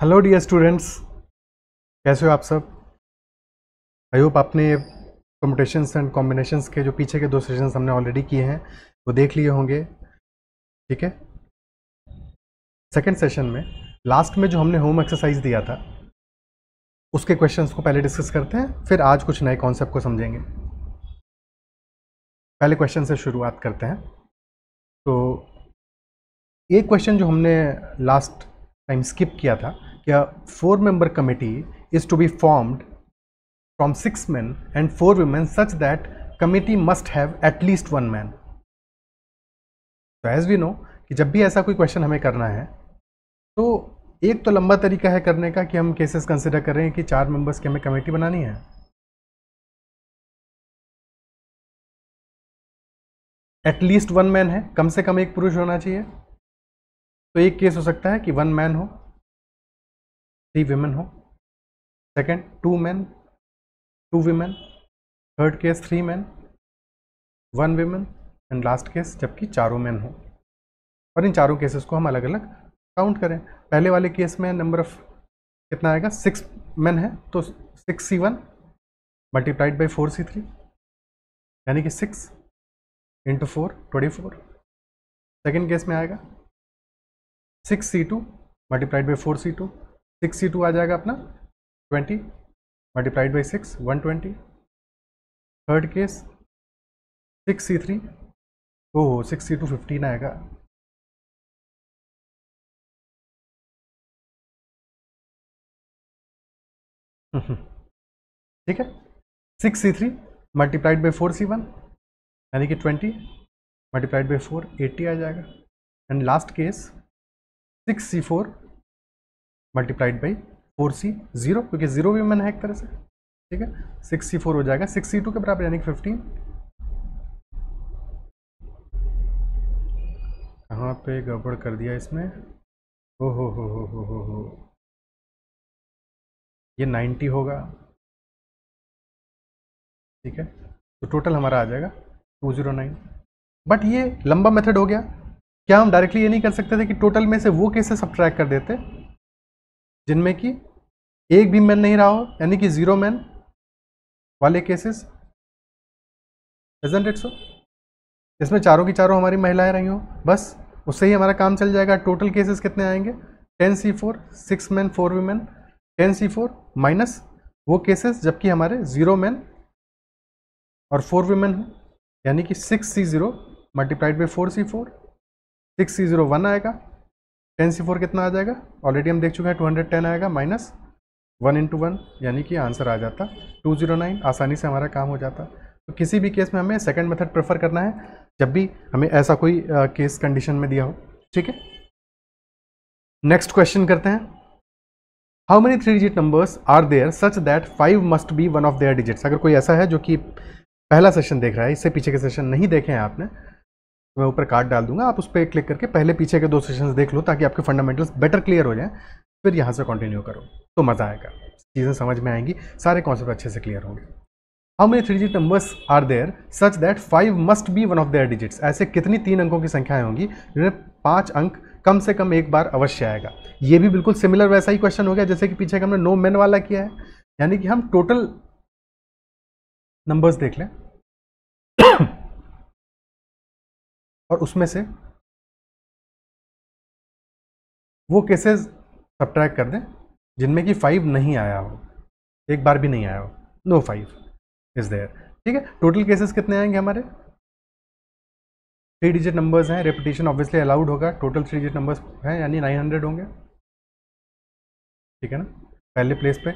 Hello dear students, कैसे हो आप सब। आई होप आपने परम्यूटेशंस एंड कॉम्बिनेशंस के जो पीछे के 2 सेशंस हमने ऑलरेडी किए हैं वो देख लिए होंगे। ठीक है, सेकंड सेशन में लास्ट में जो हमने होम एक्सरसाइज दिया था उसके क्वेश्चंस को पहले डिस्कस करते हैं, फिर आज कुछ नए कॉन्सेप्ट को समझेंगे। पहले क्वेश्चन से शुरुआत करते हैं। तो एक क्वेश्चन जो हमने लास्ट टाइम स्किप किया था, क्या 4 member committee is to be formed from 6 men and 4 women such that committee must have at least 1 man. तो एज वी नो कि जब भी ऐसा कोई क्वेश्चन हमें करना है तो एक तो लंबा तरीका है करने का कि हम केसेस कंसिडर कर रहे हैं कि 4 मेंबर्स की हमें कमेटी बनानी है, एटलीस्ट 1 मैन है, कम से कम एक पुरुष होना चाहिए। तो एक केस हो सकता है कि 1 मैन हो, 3 विमेन हो, second 2 man 2 women, third case 3 man 1 women and last case जबकि चारों मैन हो। और इन चारों केसेस को हम अलग अलग काउंट करें। पहले वाले केस में नंबर ऑफ कितना आएगा, 6 मैन है तो 6C1 मल्टीप्लाइड बाई 4C3 यानी कि 6 इंटू 4 24। सेकेंड केस में आएगा 6C2 multiplied by 4C2, 6C2 आ जाएगा अपना 20 multiplied by 6 120। Third case 6C3, oh 6C2 15 आएगा। ठीक है, 6C3 मल्टीप्लाइड बाई 4C1 यानी कि 20 मल्टीप्लाइड बाई 4 80 आ जाएगा। And last case 6C4 multiplied by 4C0, क्योंकि 0 भी मन है एक तरह से। ठीक है, 6C4 हो जाएगा 6C2 के बराबर यानी कि 15। कहाँ पे गड़बड़ कर दिया इसमें, ओ हो, ये 90 होगा। ठीक है, तो टोटल हमारा आ जाएगा 209। बट ये लंबा मेथड हो गया। क्या हम डायरेक्टली ये नहीं कर सकते थे कि टोटल में से वो केसेस सब्ट्रैक्ट कर देते जिनमें कि एक भी मैन नहीं रहा हो, यानी कि 0 मैन वाले केसेस, इजंट इट सो। इसमें चारों की चारों हमारी महिलाएं रही हो, बस उससे ही हमारा काम चल जाएगा। टोटल केसेस कितने आएंगे, 10C4 6 man 4 women, 10C4 minus वो केसेस जबकि हमारे 0 मैन और 4 वीमेन हो, यानी कि 6C0 multiplied by 4C4, 6C0 1 आएगा, 10C4 कितना आ जाएगा, ऑलरेडी हम देख चुके हैं 210 आएगा, माइनस 1 इंटू 1 यानी कि आंसर आ जाता 209। आसानी से हमारा काम हो जाता। तो किसी भी केस में हमें सेकंड मेथड प्रेफर करना है जब भी हमें ऐसा कोई केस कंडीशन में दिया हो। ठीक है, नेक्स्ट क्वेश्चन करते हैं। How many 3 digit numbers are there such that 5 must be one of their digits. अगर कोई ऐसा है जो कि पहला सेशन देख रहा है, इससे पीछे के सेशन नहीं देखे हैं आपने, तो मैं ऊपर कार्ड डाल दूंगा, आप उस पर क्लिक करके पहले पीछे के 2 सेशंस देख लो ताकि आपके फंडामेंटल्स बेटर क्लियर हो जाएं, फिर यहाँ से कंटिन्यू करो तो मज़ा आएगा, चीज़ें समझ में आएंगी, सारे कॉन्सेप्ट अच्छे से क्लियर होंगे। How many 3 digit numbers are there such that 5 must be one of their digits. ऐसे कितनी 3 अंकों की संख्याएं होंगी जिन्हें 5 अंक कम से कम एक बार अवश्य आएगा। ये भी बिल्कुल सिमिलर वैसा ही क्वेश्चन हो गया जैसे कि पीछे हमने नो मैन वाला किया है, यानी कि हम टोटल नंबर्स देख लें और उसमें से वो केसेस सब्ट्रैक्ट कर दें जिनमें कि 5 नहीं आया हो, एक बार भी नहीं आया हो, नो 5 इज देयर। ठीक है, टोटल केसेस कितने आएंगे हमारे, 3 डिजिट नंबर्स हैं, रेपिटेशन ऑब्वियसली अलाउड होगा, टोटल 3 डिजिट नंबर्स हैं यानी 900 होंगे। ठीक है ना, पहले प्लेस पे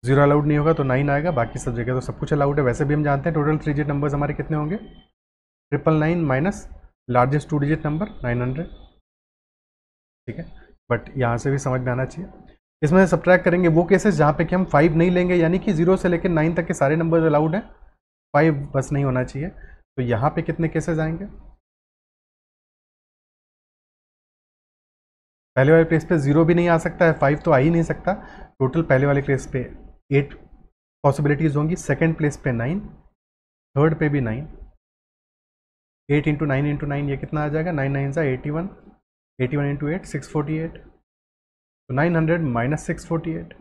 0 अलाउड नहीं होगा तो 9 आएगा, बाकी सब जगह तो सब कुछ अलाउड है। वैसे भी हम जानते हैं टोटल 3 डिजिट नंबर्स हमारे कितने होंगे, 999 माइनस लार्जेस्ट 2 डिजिट नंबर 900। ठीक है, बट यहाँ से भी समझ में आना चाहिए। इसमें से सब्ट्रैक्ट करेंगे वो केसेस जहाँ पे कि हम 5 नहीं लेंगे, यानी कि 0 से लेकर 9 तक के सारे नंबर्स अलाउड हैं, 5 बस नहीं होना चाहिए। तो यहाँ पे कितने केसेस आएंगे, पहले वाले प्लेस पे 0 भी नहीं आ सकता है, 5 तो आ ही नहीं सकता। टोटल पहले वाले प्लेस पे 8 पॉसिबिलिटीज़ होंगी, सेकेंड प्लेस पे 9, थर्ड पे भी 9, 8 इंटू 9 इंटू 9 ये कितना आ जाएगा, 9 9 सा 81, 81 इंटू 8 648, तो 900 माइनस 648,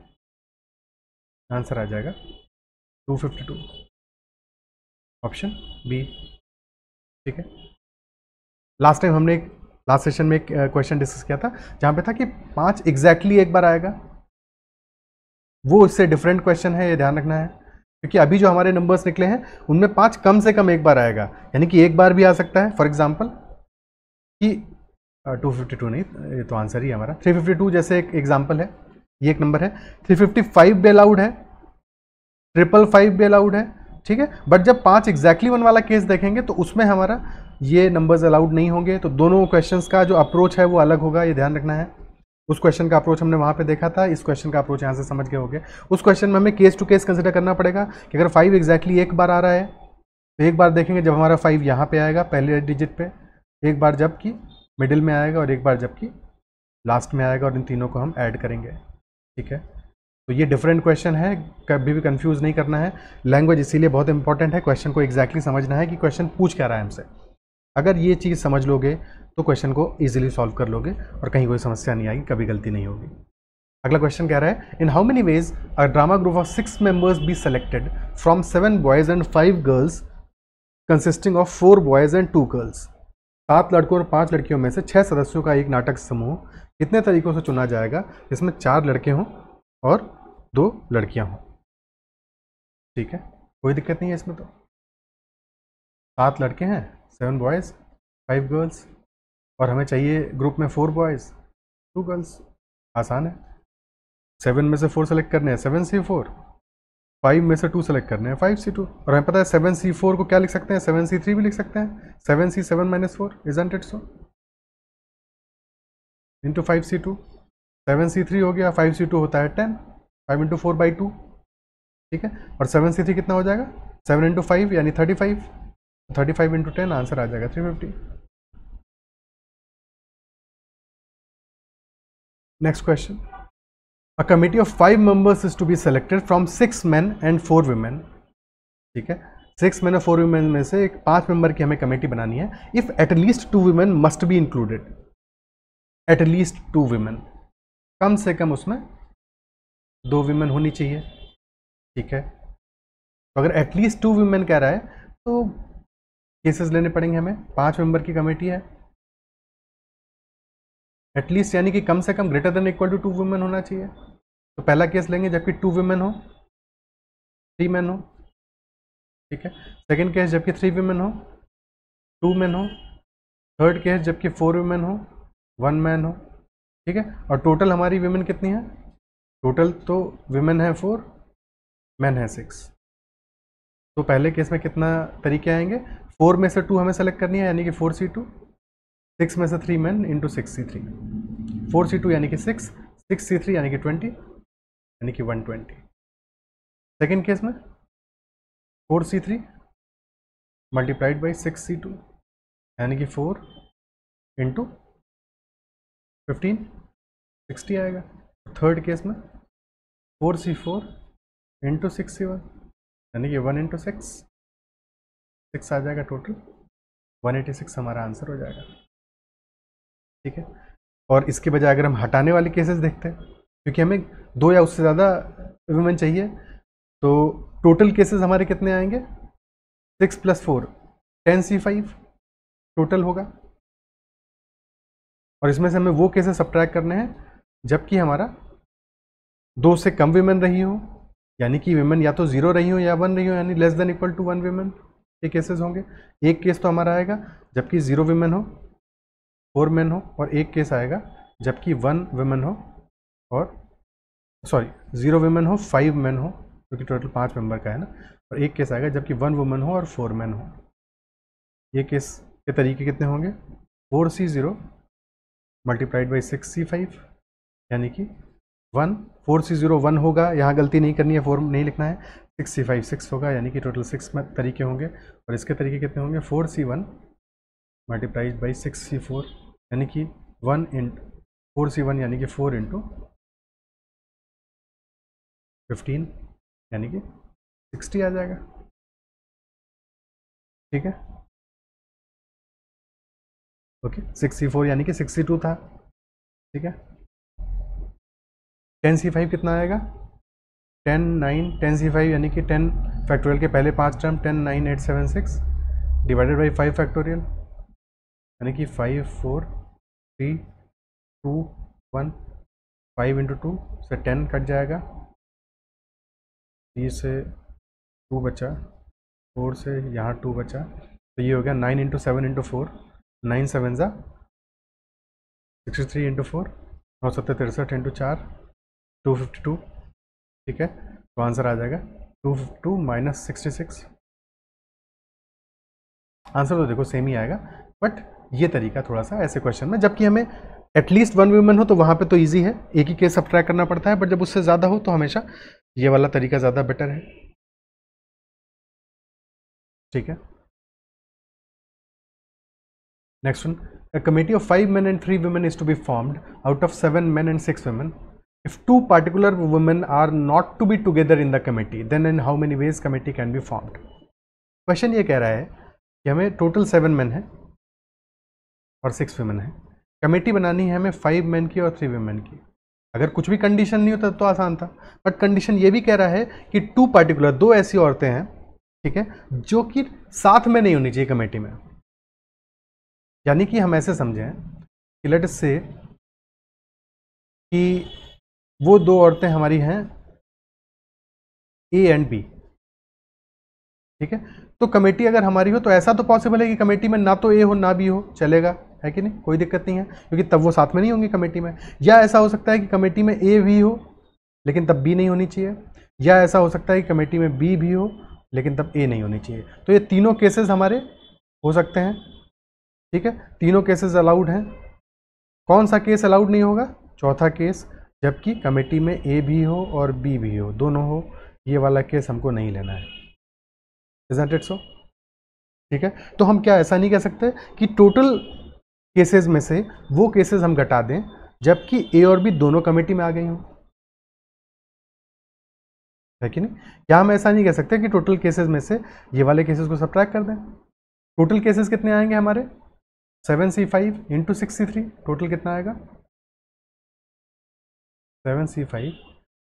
आंसर आ जाएगा 252, ऑप्शन बी। ठीक है, लास्ट टाइम हमने एक लास्ट सेशन में एक क्वेश्चन डिस्कस किया था जहां पे था कि 5 एग्जैक्टली एक बार आएगा, वो इससे डिफरेंट क्वेश्चन है, ये ध्यान रखना है, क्योंकि अभी जो हमारे नंबर्स निकले हैं उनमें 5 कम से कम एक बार आएगा, यानी कि एक बार भी आ सकता है। फॉर एग्जांपल कि 252 नहीं, ये तो आंसर ही है हमारा, 352 जैसे एक एग्जांपल है, ये एक नंबर है। 355 भी अलाउड है, 555 भी अलाउड है, ठीक है। बट जब 5 एग्जैक्टली वन वाला केस देखेंगे तो उसमें हमारा ये नंबर्स अलाउड नहीं होंगे। तो दोनों क्वेश्चंस का जो अप्रोच है वो अलग होगा, ये ध्यान रखना है। उस क्वेश्चन का अप्रोच हमने वहाँ पे देखा था, इस क्वेश्चन का अप्रोच यहाँ से समझ गए होंगे। उस क्वेश्चन में हमें केस टू केस कंसिडर करना पड़ेगा कि अगर 5 एग्जैक्टली एक बार आ रहा है तो एक बार देखेंगे जब हमारा 5 यहाँ पे आएगा पहले डिजिट पे, एक बार जबकि मिडिल में आएगा और एक बार जबकि लास्ट में आएगा, और इन तीनों को हम ऐड करेंगे। ठीक है, तो ये डिफरेंट क्वेश्चन है, कभी भी कंफ्यूज नहीं करना है। लैंग्वेज इसीलिए बहुत इंपॉर्टेंट है, क्वेश्चन को एग्जैक्टली समझना है कि क्वेश्चन पूछ क्या रहा है हमसे। अगर ये चीज़ समझ लोगे तो क्वेश्चन को ईजिली सॉल्व कर लोगे और कहीं कोई समस्या नहीं आएगी, कभी गलती नहीं होगी। अगला क्वेश्चन कह रहा है, in how many ways a drama group of 6 members B selected from 7 boys and 5 girls consisting of 4 boys and 2 girls. 7 लड़कों और 5 लड़कियों में से 6 सदस्यों का एक नाटक समूह कितने तरीकों से चुना जाएगा जिसमें 4 लड़के हों और 2 लड़कियां हों। ठीक है, कोई दिक्कत नहीं है इसमें। तो 7 लड़के हैं, 7 बॉयज़ 5 गर्ल्स, और हमें चाहिए ग्रुप में 4 बॉयज़ 2 गर्ल्स। आसान है, 7 में से 4 सेलेक्ट करने हैं 7C4, 5 में से 2 सेलेक्ट करने हैं 5C2, और हमें पता है 7C4 को क्या लिख सकते हैं, 7C3 भी लिख सकते हैं, 7C7-4 isn't it so, into 5C2, 7C3 हो गया, 5C2 होता है 10, 5 इंटू 4/2। ठीक है, और 7C3 कितना हो जाएगा, 7 इंटू 5 यानी 35, 35 इंटू 10 आंसर आ जाएगा 350। Next question, a committee of 5 members is to be selected from 6 men and 4 women। ठीक है, 6 men और 4 women में से 5 मेंबर की हमें कमेटी बनानी है। If at least 2 women must be included, at least 2 women, कम से कम उसमें 2 women होनी चाहिए। ठीक है, तो अगर एटलीस्ट 2 women कह रहा है तो केसेस लेने पड़ेंगे हमें। 5 मेंबर की कमेटी है, एटलीस्ट यानी कि कम से कम greater than equal to 2 women होना चाहिए। तो पहला केस लेंगे जबकि 2 वुमेन हो, 3 मैन हो। ठीक है, सेकंड केस जबकि 3 वुमेन हो, 2 मैन हो। थर्ड केस जबकि 4 वुमेन हो, 1 मैन हो। ठीक है, और टोटल हमारी वुमेन कितनी है, टोटल तो वुमेन है 4, मैन है 6। तो पहले केस में कितना तरीके आएंगे, 4 में से 2 हमें सेलेक्ट करनी है यानी कि 4C2, 6 में से 3 मैन इंटू 6C3, 4C2 यानी कि 6, 6C3 यानी कि 20 यानी कि 120। सेकेंड केस में 4C3 मल्टीप्लाइड बाई 6C2 यानी कि 4 इंटू 15 60 आएगा। थर्ड केस में 4C4 इंटू 6C1 यानी कि 1 इंटू 6 आ जाएगा, टोटल 186 हमारा आंसर हो जाएगा। ठीक है, और इसके बजाय अगर हम हटाने वाले केसेस देखते हैं, क्योंकि हमें 2 या उससे ज़्यादा वुमेन चाहिए, तो टोटल केसेस हमारे कितने आएंगे, 6 + 4 10C5 टोटल होगा। और इसमें से हमें वो केसेस सब्ट्रैक्ट करने हैं जबकि हमारा 2 से कम वुमेन रही हो, यानी कि वुमेन या तो 0 रही हो या 1 रही हो, यानी less than equal to 1 women, ये केसेस होंगे। एक केस तो हमारा आएगा जबकि 0 वुमेन हो, 4 मैन हो, और एक केस आएगा जबकि 1 वुमेन हो और 0 वुमेन हो, 5 मैन हो, क्योंकि टोटल 5 मेंबर का है ना, और एक केस आएगा जबकि 1 वुमेन हो और 4 मैन हो। ये केस के तरीके कितने होंगे, 4C0 मल्टीप्लाइड बाई 6C5 यानी कि 1, 4C0 1 होगा, यहाँ गलती नहीं करनी है, 4 नहीं लिखना है, 6C5 6 होगा, यानी कि टोटल 6 में तरीके होंगे। और इसके तरीके कितने होंगे, 4C1 मल्टीप्लाइड बाई 6C4 यानी कि 4C1 यानी कि 4 इंटू 15 यानी कि 60 आ जाएगा। ठीक है, ओके, 6C4 यानी कि 62 था। ठीक है, 10c5 कितना आएगा, 10 9 10c5 यानी कि 10 फैक्टोरियल के पहले 5 टर्म 10 9 8 7 6 डिवाइडेड बाई 5 फैक्टोरियल यानी कि 5 4 3 2 1 5 इंटू 2 से 10 कट जाएगा, 3 से 2 बचा, 4 से यहाँ 2 बचा, तो ये हो गया 9 इंटू 7 इंटू 4, 9 7 ज़ा 63 इंटू 4, 9 7 63 इंटू 4 252, ठीक है। तो आंसर आ जाएगा 252 माइनस 66। आंसर तो देखो सेम ही आएगा, बट ये तरीका थोड़ा सा ऐसे क्वेश्चन में, जबकि हमें एटलीस्ट 1 वुमेन हो तो वहाँ पे तो इजी है, एक ही केस सब्ट्रैक्ट करना पड़ता है, बट जब उससे ज़्यादा हो तो हमेशा ये वाला तरीका ज़्यादा बेटर है, ठीक है। Next one, a committee of 5 men and 3 women is to be formed out of 7 men and 6 women. If 2 particular women are not to be together in the committee, then in how many ways committee can be formed? Question ये कह रहा है कि हमें total 7 men है और 6 women है, committee बनानी है हमें 5 men की और 3 women की। अगर कुछ भी कंडीशन नहीं होता तो आसान था, बट कंडीशन ये भी कह रहा है कि 2 particular, 2 ऐसी औरतें हैं, ठीक है, जो कि साथ में नहीं होनी चाहिए कमेटी में। यानी कि हम ऐसे समझें कि लेट अस से कि वो 2 औरतें हमारी हैं ए एंड बी, ठीक है। तो कमेटी अगर हमारी हो तो ऐसा तो पॉसिबल है कि कमेटी में ना तो ए हो ना बी हो, चलेगा, है कि नहीं, कोई दिक्कत नहीं है, क्योंकि तब वो साथ में नहीं होंगी कमेटी में। या ऐसा हो सकता है कि कमेटी में ए भी हो लेकिन तब बी नहीं होनी चाहिए, या ऐसा हो सकता है कि कमेटी में बी भी हो लेकिन तब ए नहीं होनी चाहिए। तो ये तीनों केसेस हमारे हो सकते हैं, ठीक है, तीनों केसेस अलाउड हैं। कौन सा केस अलाउड नहीं होगा? चौथा केस, जबकि कमेटी में ए भी हो और बी भी हो, दोनों हो, ये वाला केस हमको नहीं लेना है। Isn't it so? ठीक है, तो हम क्या ऐसा नहीं कह सकते कि टोटल केसेस में से वो केसेस हम घटा दें जबकि ए और बी दोनों कमेटी में आ गई हों, है कि नहीं? क्या हम ऐसा नहीं कह सकते कि टोटल केसेस में से ये वाले केसेस को सब्ट्रैक्ट कर दें? टोटल केसेस कितने आएंगे हमारे? 7c5 इंटू 63, टोटल कितना आएगा? 7c5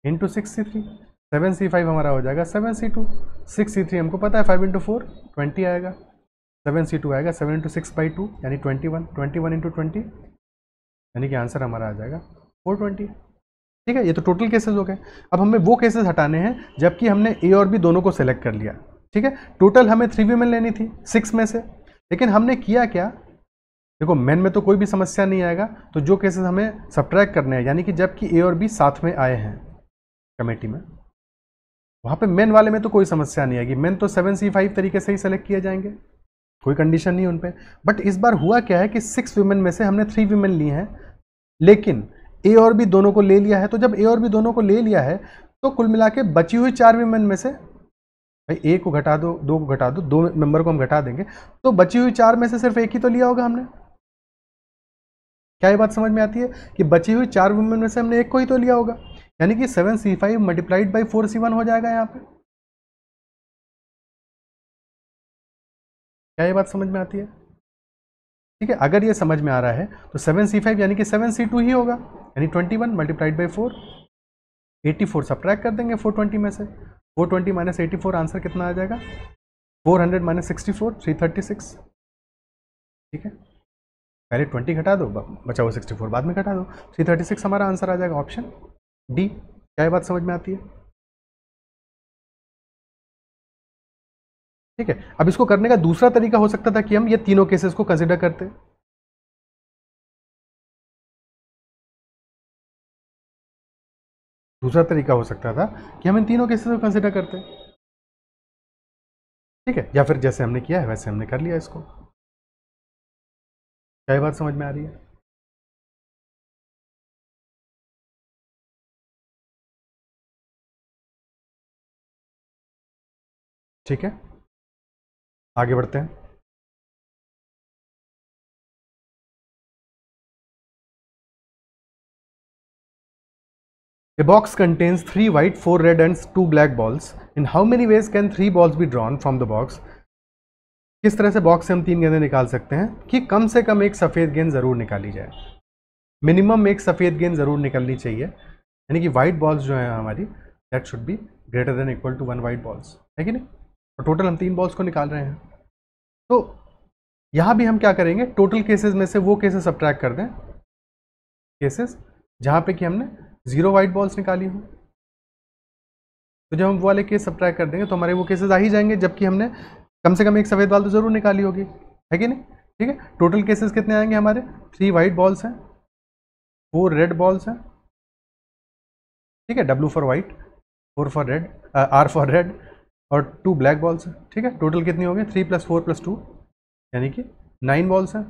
इंटू 63, 7c5 हमारा हो जाएगा 7c2, 6c3 हमको पता है 5 इंटू 4 20 आएगा, 7c2 आएगा 7 इंटू 6 बाई 2 यानी 21, 21 इंटू 20 यानी कि आंसर हमारा आ जाएगा 420। ठीक है, ये तो टोटल केसेस हो गए। अब हमें वो केसेस हटाने हैं जबकि हमने ए और बी दोनों को सेलेक्ट कर लिया, ठीक है। टोटल हमें 3 वीमेन लेनी थी 6 में से, लेकिन हमने किया क्या? देखो मेन में तो कोई भी समस्या नहीं आएगा, तो जो केसेस हमें सब्ट्रैक्ट करने हैं यानी कि जबकि ए और बी साथ में आए हैं कमेटी में, वहाँ पे मेन वाले में तो कोई समस्या नहीं आएगी। मेन तो 7c5 तरीके से ही सेलेक्ट किए जाएंगे, कोई कंडीशन नहीं उन पे। बट इस बार हुआ क्या है कि 6 वीमेन में से हमने 3 वीमेन ली हैं, लेकिन ए और बी दोनों को ले लिया है। तो जब ए और बी दोनों को ले लिया है तो कुल मिला के बची हुई 4 वीमेन में से, भाई ए को घटा दो, 2 को घटा दो, 2 मेंबर को हम घटा देंगे, तो बची हुई 4 में से सिर्फ एक ही तो लिया होगा हमने। क्या ये बात समझ में आती है कि बची हुई 4 वुमेन में से हमने एक को ही तो लिया होगा, यानी कि 7c5 मल्टीप्लाइड बाई 4c1 हो जाएगा यहाँ पे। क्या ये बात समझ में आती है? ठीक है, अगर ये समझ में आ रहा है तो 7c5 यानी कि 7c2 ही होगा, यानी 21 मल्टीप्लाइड बाई 4, 84 सब्ट्रैक्ट कर देंगे 420 में से, 420 माइनस 84 आंसर कितना आ जाएगा? 400 माइनस 64 336। ठीक है, पहले 20 घटा दो, बचा हुआ 64 बाद में घटा दो, 336 हमारा आंसर आ जाएगा ऑप्शन डी। क्या ये बात समझ में आती है? ठीक है, अब इसको करने का दूसरा तरीका हो सकता था कि हम ये तीनों केसेस को कंसिडर करते। दूसरा तरीका हो सकता था कि हम इन तीनों केसेस को कंसिडर करते, ठीक है, या फिर जैसे हमने किया है वैसे हमने कर लिया इसको। क्या ये बात समझ में आ रही है? ठीक है, आगे बढ़ते हैं। A box contains 3 white, 4 red and 2 black balls. In how many ways can 3 balls be drawn from the box? किस तरह से बॉक्स से हम 3 गेंदें निकाल सकते हैं कि कम से कम एक सफ़ेद गेंद ज़रूर निकाली जाए, मिनिमम एक सफ़ेद गेंद ज़रूर निकलनी चाहिए। यानी कि वाइट बॉल्स जो है हमारी, that should be greater than equal to 1 white balls, है कि नहीं। और टोटल हम 3 बॉल्स को निकाल रहे हैं। तो यहाँ भी हम क्या करेंगे, टोटल केसेस में से वो केसेस सब्ट्रैक्ट कर दें, केसेस जहाँ पे कि हमने 0 वाइट बॉल्स निकाली हो। तो जब हम वो वाले केस सब्ट्रैक्ट कर देंगे तो हमारे वो केसेस आ ही जाएंगे, जबकि हमने कम से कम एक सफ़ेद बॉल तो ज़रूर निकाली होगी, है कि नहीं। ठीक है, टोटल केसेस कितने आएंगे हमारे, 3 वाइट बॉल्स हैं, 4 रेड बॉल्स हैं, ठीक है, W for white, 4 for red, R for red, और 2 ब्लैक बॉल्स हैं। ठीक है, टोटल कितनी हो गई, 3 + 4 + 2 यानी कि 9 बॉल्स हैं,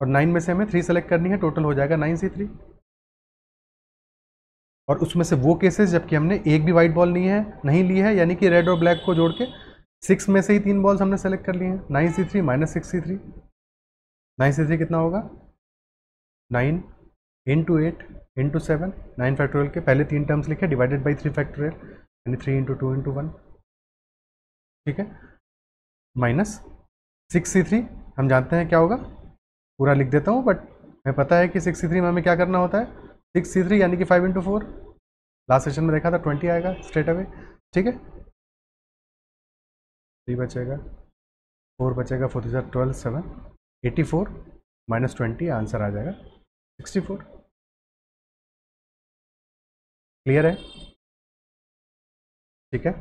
और 9 में से हमें 3 सेलेक्ट करनी है, टोटल हो जाएगा 9C3। और उसमें से वो केसेस जबकि हमने एक भी वाइट बॉल नहीं ली है, यानी कि रेड और ब्लैक को जोड़ के 6 में से ही 3 बॉल्स हमने सेलेक्ट कर लिए हैं। 9C3 - 6C3, 9C3 कितना होगा, 9 × 8 × 7, 9 फैक्टोरियल के पहले 3 टर्म्स लिखे, डिवाइडेड बाई 3 फैक्टोरियल, यानी 3 × 2 × 1, ठीक है, माइनस 6C3, हम जानते हैं क्या होगा, पूरा लिख देता हूँ, बट हमें पता है कि 6C3 में हमें क्या करना होता है, 6C3 यानी कि 5 × 4, लास्ट सेशन में देखा था 20 आएगा स्ट्रेट अवे, ठीक है, 3 बचेगा, 4 बचेगा, 4 × 12, 7, 84 - 20, आंसर आ जाएगा 64। क्लियर है, ठीक है।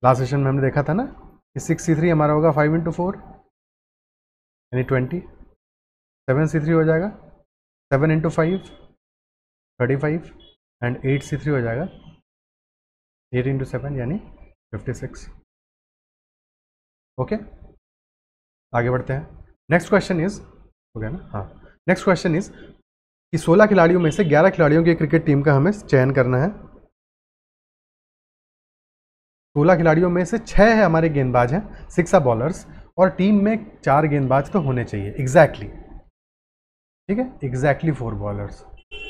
लास्ट सेशन में हमने देखा था ना कि 6C3 हमारा होगा 5 × 4 यानी 20, 7C3 हो जाएगा 7 × 5 35, एंड 8C3 हो जाएगा 8 × 7 यानी 56। ओके, आगे बढ़ते हैं। नेक्स्ट क्वेश्चन इज, हो गया ना, हाँ, नेक्स्ट क्वेश्चन इज कि 16 खिलाड़ियों में से 11 खिलाड़ियों की क्रिकेट टीम का हमें चयन करना है। 16 खिलाड़ियों में से 6 है हमारे गेंदबाज हैं, 6 आर बॉलर्स, और टीम में 4 गेंदबाज तो होने चाहिए एग्जैक्टली, ठीक है, एग्जैक्टली 4 बॉलर्स,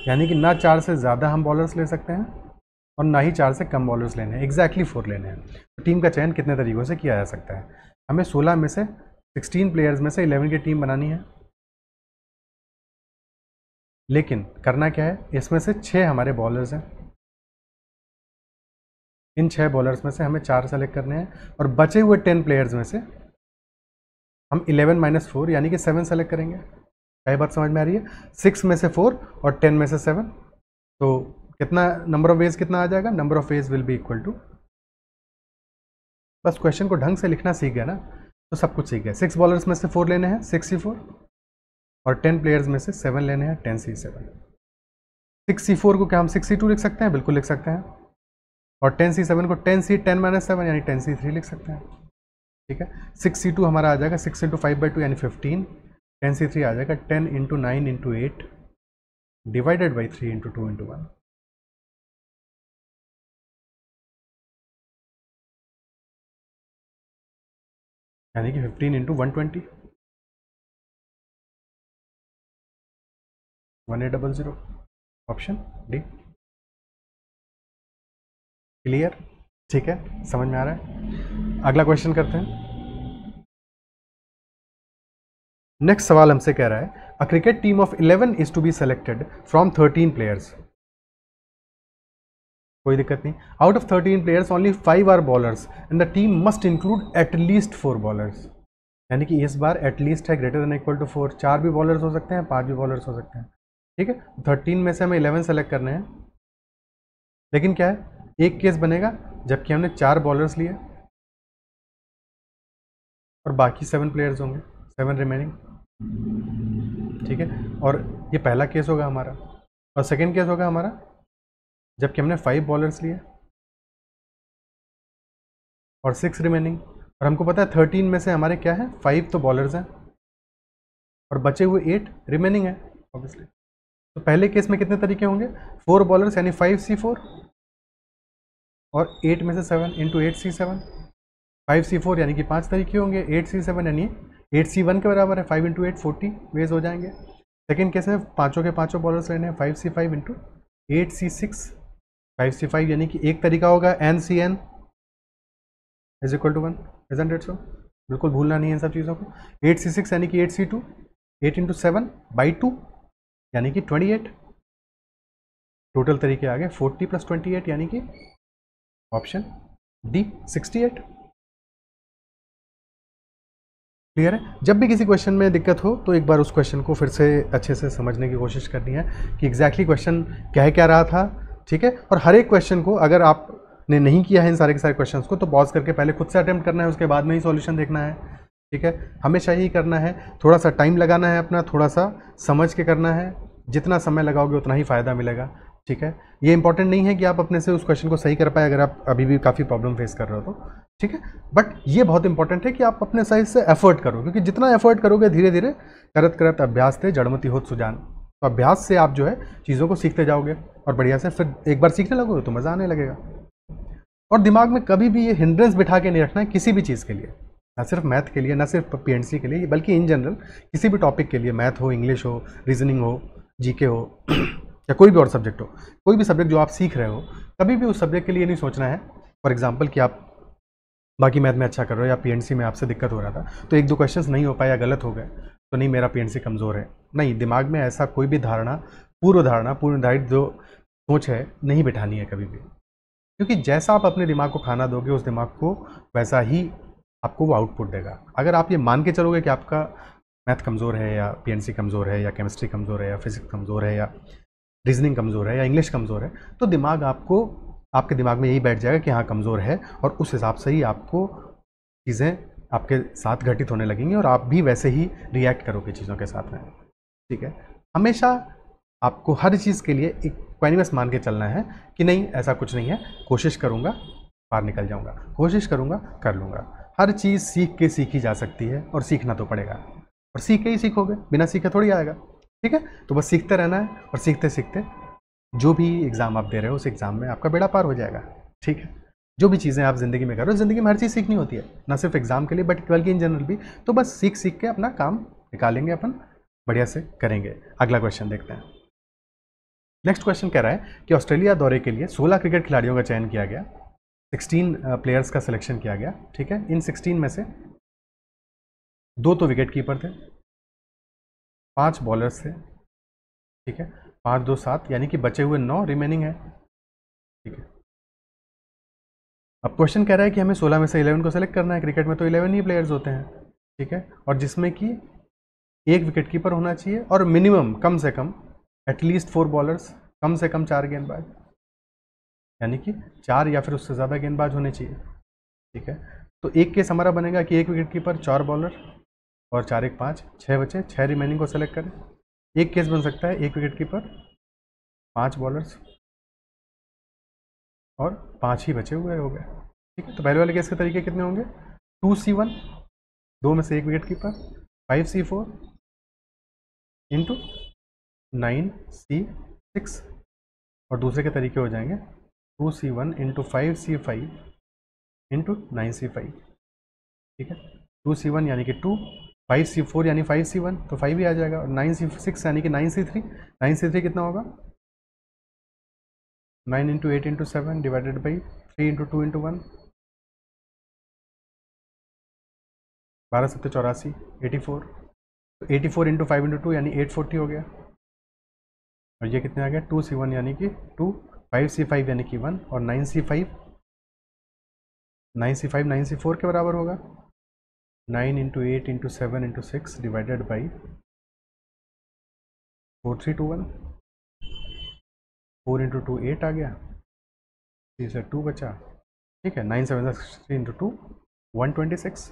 यानी कि ना 4 से ज़्यादा हम बॉलर्स ले सकते हैं और ना ही 4 से कम बॉलर्स लेने हैं, एग्जैक्टली 4 लेने हैं। तो टीम का चयन कितने तरीक़ों से किया जा सकता है, हमें 16 में से 16 प्लेयर्स में से 11 की टीम बनानी है, लेकिन करना क्या है, इसमें से 6 हमारे बॉलर्स हैं, इन 6 बॉलर्स में से हमें 4 सेलेक्ट करने हैं, और बचे हुए 10 प्लेयर्स में से हम 11 - 4 यानी कि 7 सेलेक्ट करेंगे। क्या बात समझ में आ रही है, 6 में से 4 और 10 में से 7, तो कितना नंबर ऑफ वेज कितना आ जाएगा, number of ways will be equal to, बस क्वेश्चन को ढंग से लिखना सीख गया ना तो सब कुछ सीख गया। 6 बॉलर्स में से 4 लेने हैं 6C4, और 10 प्लेयर्स में से 7 लेने हैं 10C7। 6C4 को क्या हम 6C2 लिख सकते हैं, बिल्कुल लिख सकते हैं, और 10C7 को 10 - 7 यानी 10C3 लिख सकते हैं, ठीक है। 6C2 हमारा आ जाएगा 6 × 5/2 यानी 15, 10C3 आ जाएगा 10 × 9 × 8 डिवाइडेड बाई 3 × 2 × 1, यानी कि 15 × 120, 1800, ऑप्शन डी। क्लियर, ठीक है, समझ में आ रहा है। अगला क्वेश्चन करते हैं। नेक्स्ट सवाल हमसे कह रहा है, a cricket team of 11 is to be selected from 13 players. कोई दिक्कत नहीं, out of 13 players only 5 are bowlers and the team must include at least 4 bowlers, यानी कि इस बार एटलीस्ट है ग्रेटर देन इक्वल टू 4, 4 भी बॉलर्स हो सकते हैं, 5 भी बॉलर्स हो सकते हैं, ठीक है। 13 में से हमें 11 सेलेक्ट करने हैं, लेकिन क्या है, एक केस बनेगा जबकि हमने 4 बॉलर्स लिए और बाकी 7 प्लेयर्स होंगे, 7 रिमेनिंग, ठीक है। और ये पहला केस होगा हमारा, और सेकेंड केस होगा हमारा जबकि हमने 5 बॉलर्स लिए और 6 रिमेनिंग, और हमको पता है 13 में से हमारे क्या है, 5 तो बॉलर्स हैं और बचे हुए 8 रिमेनिंग है ऑब्वियसली। तो पहले केस में कितने तरीके होंगे, 4 बॉलर्स यानी 5C4 और 8 में से 7 × 8C7, 5C4 यानी कि 5 तरीके होंगे, 8C7 यानी 8C1 के बराबर है, 5 × 8 40 वेज हो जाएंगे। सेकेंड केस में पाँचों के पाँचों बॉलर्स लेने हैं, 5C5 × 8C6, 5C5 यानी कि एक तरीका होगा NCN is equal to 1, isn't it so, बिल्कुल भूलना नहीं है इन सब चीज़ों को। 8C6 यानी कि 8C2, 8 × 7/2 यानी कि 28। टोटल तरीके आ गए 40 + 28 यानी कि ऑप्शन डी 68। क्लियर है? जब भी किसी क्वेश्चन में दिक्कत हो तो एक बार उस क्वेश्चन को फिर से अच्छे से समझने की कोशिश करनी है कि एग्जैक्टली क्वेश्चन कह क्या रहा था, ठीक है। और हर एक क्वेश्चन को अगर आपने नहीं किया है इन सारे के सारे क्वेश्चंस को तो पॉज करके पहले खुद से अटेम्प्ट करना है, उसके बाद में ही सॉल्यूशन देखना है, ठीक है। हमेशा ही करना है, थोड़ा सा टाइम लगाना है अपना, थोड़ा सा समझ के करना है, जितना समय लगाओगे उतना ही फ़ायदा मिलेगा, ठीक है। ये इंपॉर्टेंट नहीं है कि आप अपने से उस क्वेश्चन को सही कर पाए अगर आप अभी भी काफ़ी प्रॉब्लम फेस कर रहे हो तो, ठीक है। बट ये बहुत इंपॉर्टेंट है कि आप अपने साइड से एफर्ट करो, क्योंकि जितना एफर्ट करोगे धीरे धीरे करत करत अभ्यास थे जड़मति होत सुजान, तो अभ्यास से आप जो है चीज़ों को सीखते जाओगे और बढ़िया से फिर एक बार सीखने लगोगे तो मज़ा आने लगेगा। और दिमाग में कभी भी ये हिंड्रेंस बिठा के नहीं रखना है किसी भी चीज़ के लिए, ना सिर्फ मैथ के लिए, ना सिर्फ पीएनसी के लिए, बल्कि इन जनरल किसी भी टॉपिक के लिए, मैथ हो, इंग्लिश हो, रीजनिंग हो, जीके हो या कोई भी और सब्जेक्ट हो, कोई भी सब्जेक्ट जो आप सीख रहे हो, कभी भी उस सब्जेक्ट के लिए नहीं सोचना है फॉर एग्जाम्पल कि आप बाकी मैथ में अच्छा कर रहे हो या पीएनसी में आपसे दिक्कत हो रहा था तो एक दो क्वेश्चंस नहीं हो पाए या गलत हो गए तो नहीं मेरा पीएनसी कमज़ोर है। नहीं, दिमाग में ऐसा कोई भी धारणा, पूर्व निर्धारित जो सोच है नहीं बिठानी है कभी भी, क्योंकि जैसा आप अपने दिमाग को खाना दोगे उस दिमाग को वैसा ही आपको वो आउटपुट देगा। अगर आप ये मान के चलोगे कि आपका मैथ कमज़ोर है या पीएनसी कमज़ोर है या केमिस्ट्री कमज़ोर है या फिजिक्स कमज़ोर है या रीजनिंग कमज़ोर है या इंग्लिश कमज़ोर है, तो दिमाग आपको, आपके दिमाग में यही बैठ जाएगा कि हाँ कमज़ोर है, और उस हिसाब से ही आपको चीज़ें आपके साथ घटित होने लगेंगी और आप भी वैसे ही रिएक्ट करोगे चीज़ों के साथ में, ठीक है। हमेशा आपको हर चीज़ के लिए इक्वानिमस मान के चलना है कि नहीं ऐसा कुछ नहीं है, कोशिश करूँगा पार निकल जाऊँगा, कोशिश करूँगा कर लूँगा। हर चीज़ सीख के सीखी जा सकती है और सीखना तो पड़ेगा, और सीख के ही सीखोगे, बिना सीखे थोड़ी आएगा, ठीक है। तो बस सीखते रहना है और सीखते सीखते जो भी एग्ज़ाम आप दे रहे हो उस एग्ज़ाम में आपका बेड़ा पार हो जाएगा, ठीक है। जो भी चीज़ें आप ज़िंदगी में कर रहे हो, ज़िंदगी में हर चीज़ सीखनी होती है, ना सिर्फ एग्ज़ाम के लिए बट बल्कि इन जनरल भी। तो बस सीख सीख के अपना काम निकालेंगे, अपन बढ़िया से करेंगे। अगला क्वेश्चन देखते हैं। नेक्स्ट क्वेश्चन कह रहा है कि ऑस्ट्रेलिया दौरे के लिए 16 क्रिकेट खिलाड़ियों का चयन किया गया, 16 प्लेयर्स का सिलेक्शन किया गया, ठीक है। इन 16 में से 2 तो विकेट कीपर थे, 5 बॉलर्स थे, ठीक है। 5 2 7 यानी कि बचे हुए 9 रिमेनिंग है, ठीक है। अब क्वेश्चन कह रहा है कि हमें 16 में से 11 को सेलेक्ट करना है। क्रिकेट में तो 11 ही प्लेयर्स होते हैं, ठीक है, और जिसमें कि एक विकेट कीपर होना चाहिए और मिनिमम कम से कम एटलीस्ट 4 बॉलर्स, कम से कम 4 गेंदबाज, यानी कि 4 या फिर उससे ज़्यादा गेंदबाज होने चाहिए, ठीक है। तो एक केस हमारा बनेगा कि एक विकेट कीपर, 4 बॉलर और 4 1 5, 6 बचे, 6 रिमेनिंग को सेलेक्ट करें। एक केस बन सकता है एक विकेट कीपर, 5 बॉलर्स और 5 ही बचे हुए हो गए, ठीक है। तो पहले वाले केस के तरीके कितने होंगे? 2C1, 2 में से एक wicket keeper, 5C4 into 9C6, और दूसरे के तरीके हो जाएंगे 2C1 into 5C5 into 9C5, ठीक है। 2C1 यानी कि 2, 5C4 यानी 5C1 तो 5 ही आ जाएगा, और 9C6 यानी कि 9C3, 9C3 कितना होगा? 9 into 8 into 7 divided by 3 into 2 into 1, 12 7 84, 84, तो 84 इंटू 5 इंटू 2 यानी 840 हो गया, और ये कितने आ गया? 2C1 यानी कि 2, 5C5 यानी कि 1, और 9C5 9C4 के बराबर होगा 9 into 8 into 7 into 6 divided by 4321, 4 into 2 8 आ गया, 3 से 2 बचा, ठीक है। 9 7 3 इंटू 2 126,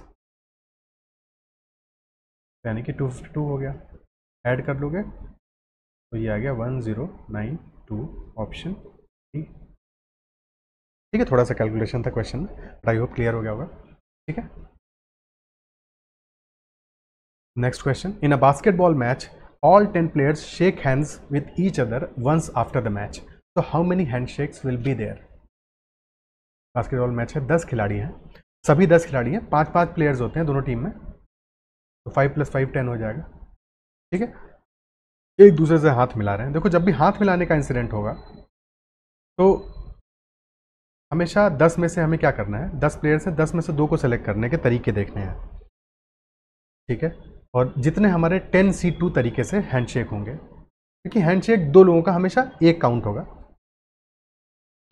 यानी कि 252 हो गया। ऐड कर लोगे तो ये आ गया 1092, ऑप्शन डी, ठीक है। थोड़ा सा कैलकुलेशन था क्वेश्चन में, बट आई होप क्लियर हो गया होगा, ठीक है। Next question, in a basketball match all 10 players shake hands with each other once after the match, so how many handshakes will be there? Basketball match है, 10 खिलाड़ी हैं, सभी 10 खिलाड़ी हैं, 5-5 प्लेयर्स होते हैं दोनों टीम में, तो 5 + 5 10 हो जाएगा, ठीक है। एक दूसरे से हाथ मिला रहे हैं। देखो जब भी हाथ मिलाने का इंसिडेंट होगा तो हमेशा 10 में से हमें क्या करना है, 10 प्लेयर से 10 में से 2 को सेलेक्ट करने के तरीके देखने हैं, ठीक है। और जितने हमारे 10C2 तरीके से हैंडशेक होंगे, क्योंकि हैंडशेक दो लोगों का हमेशा एक काउंट होगा,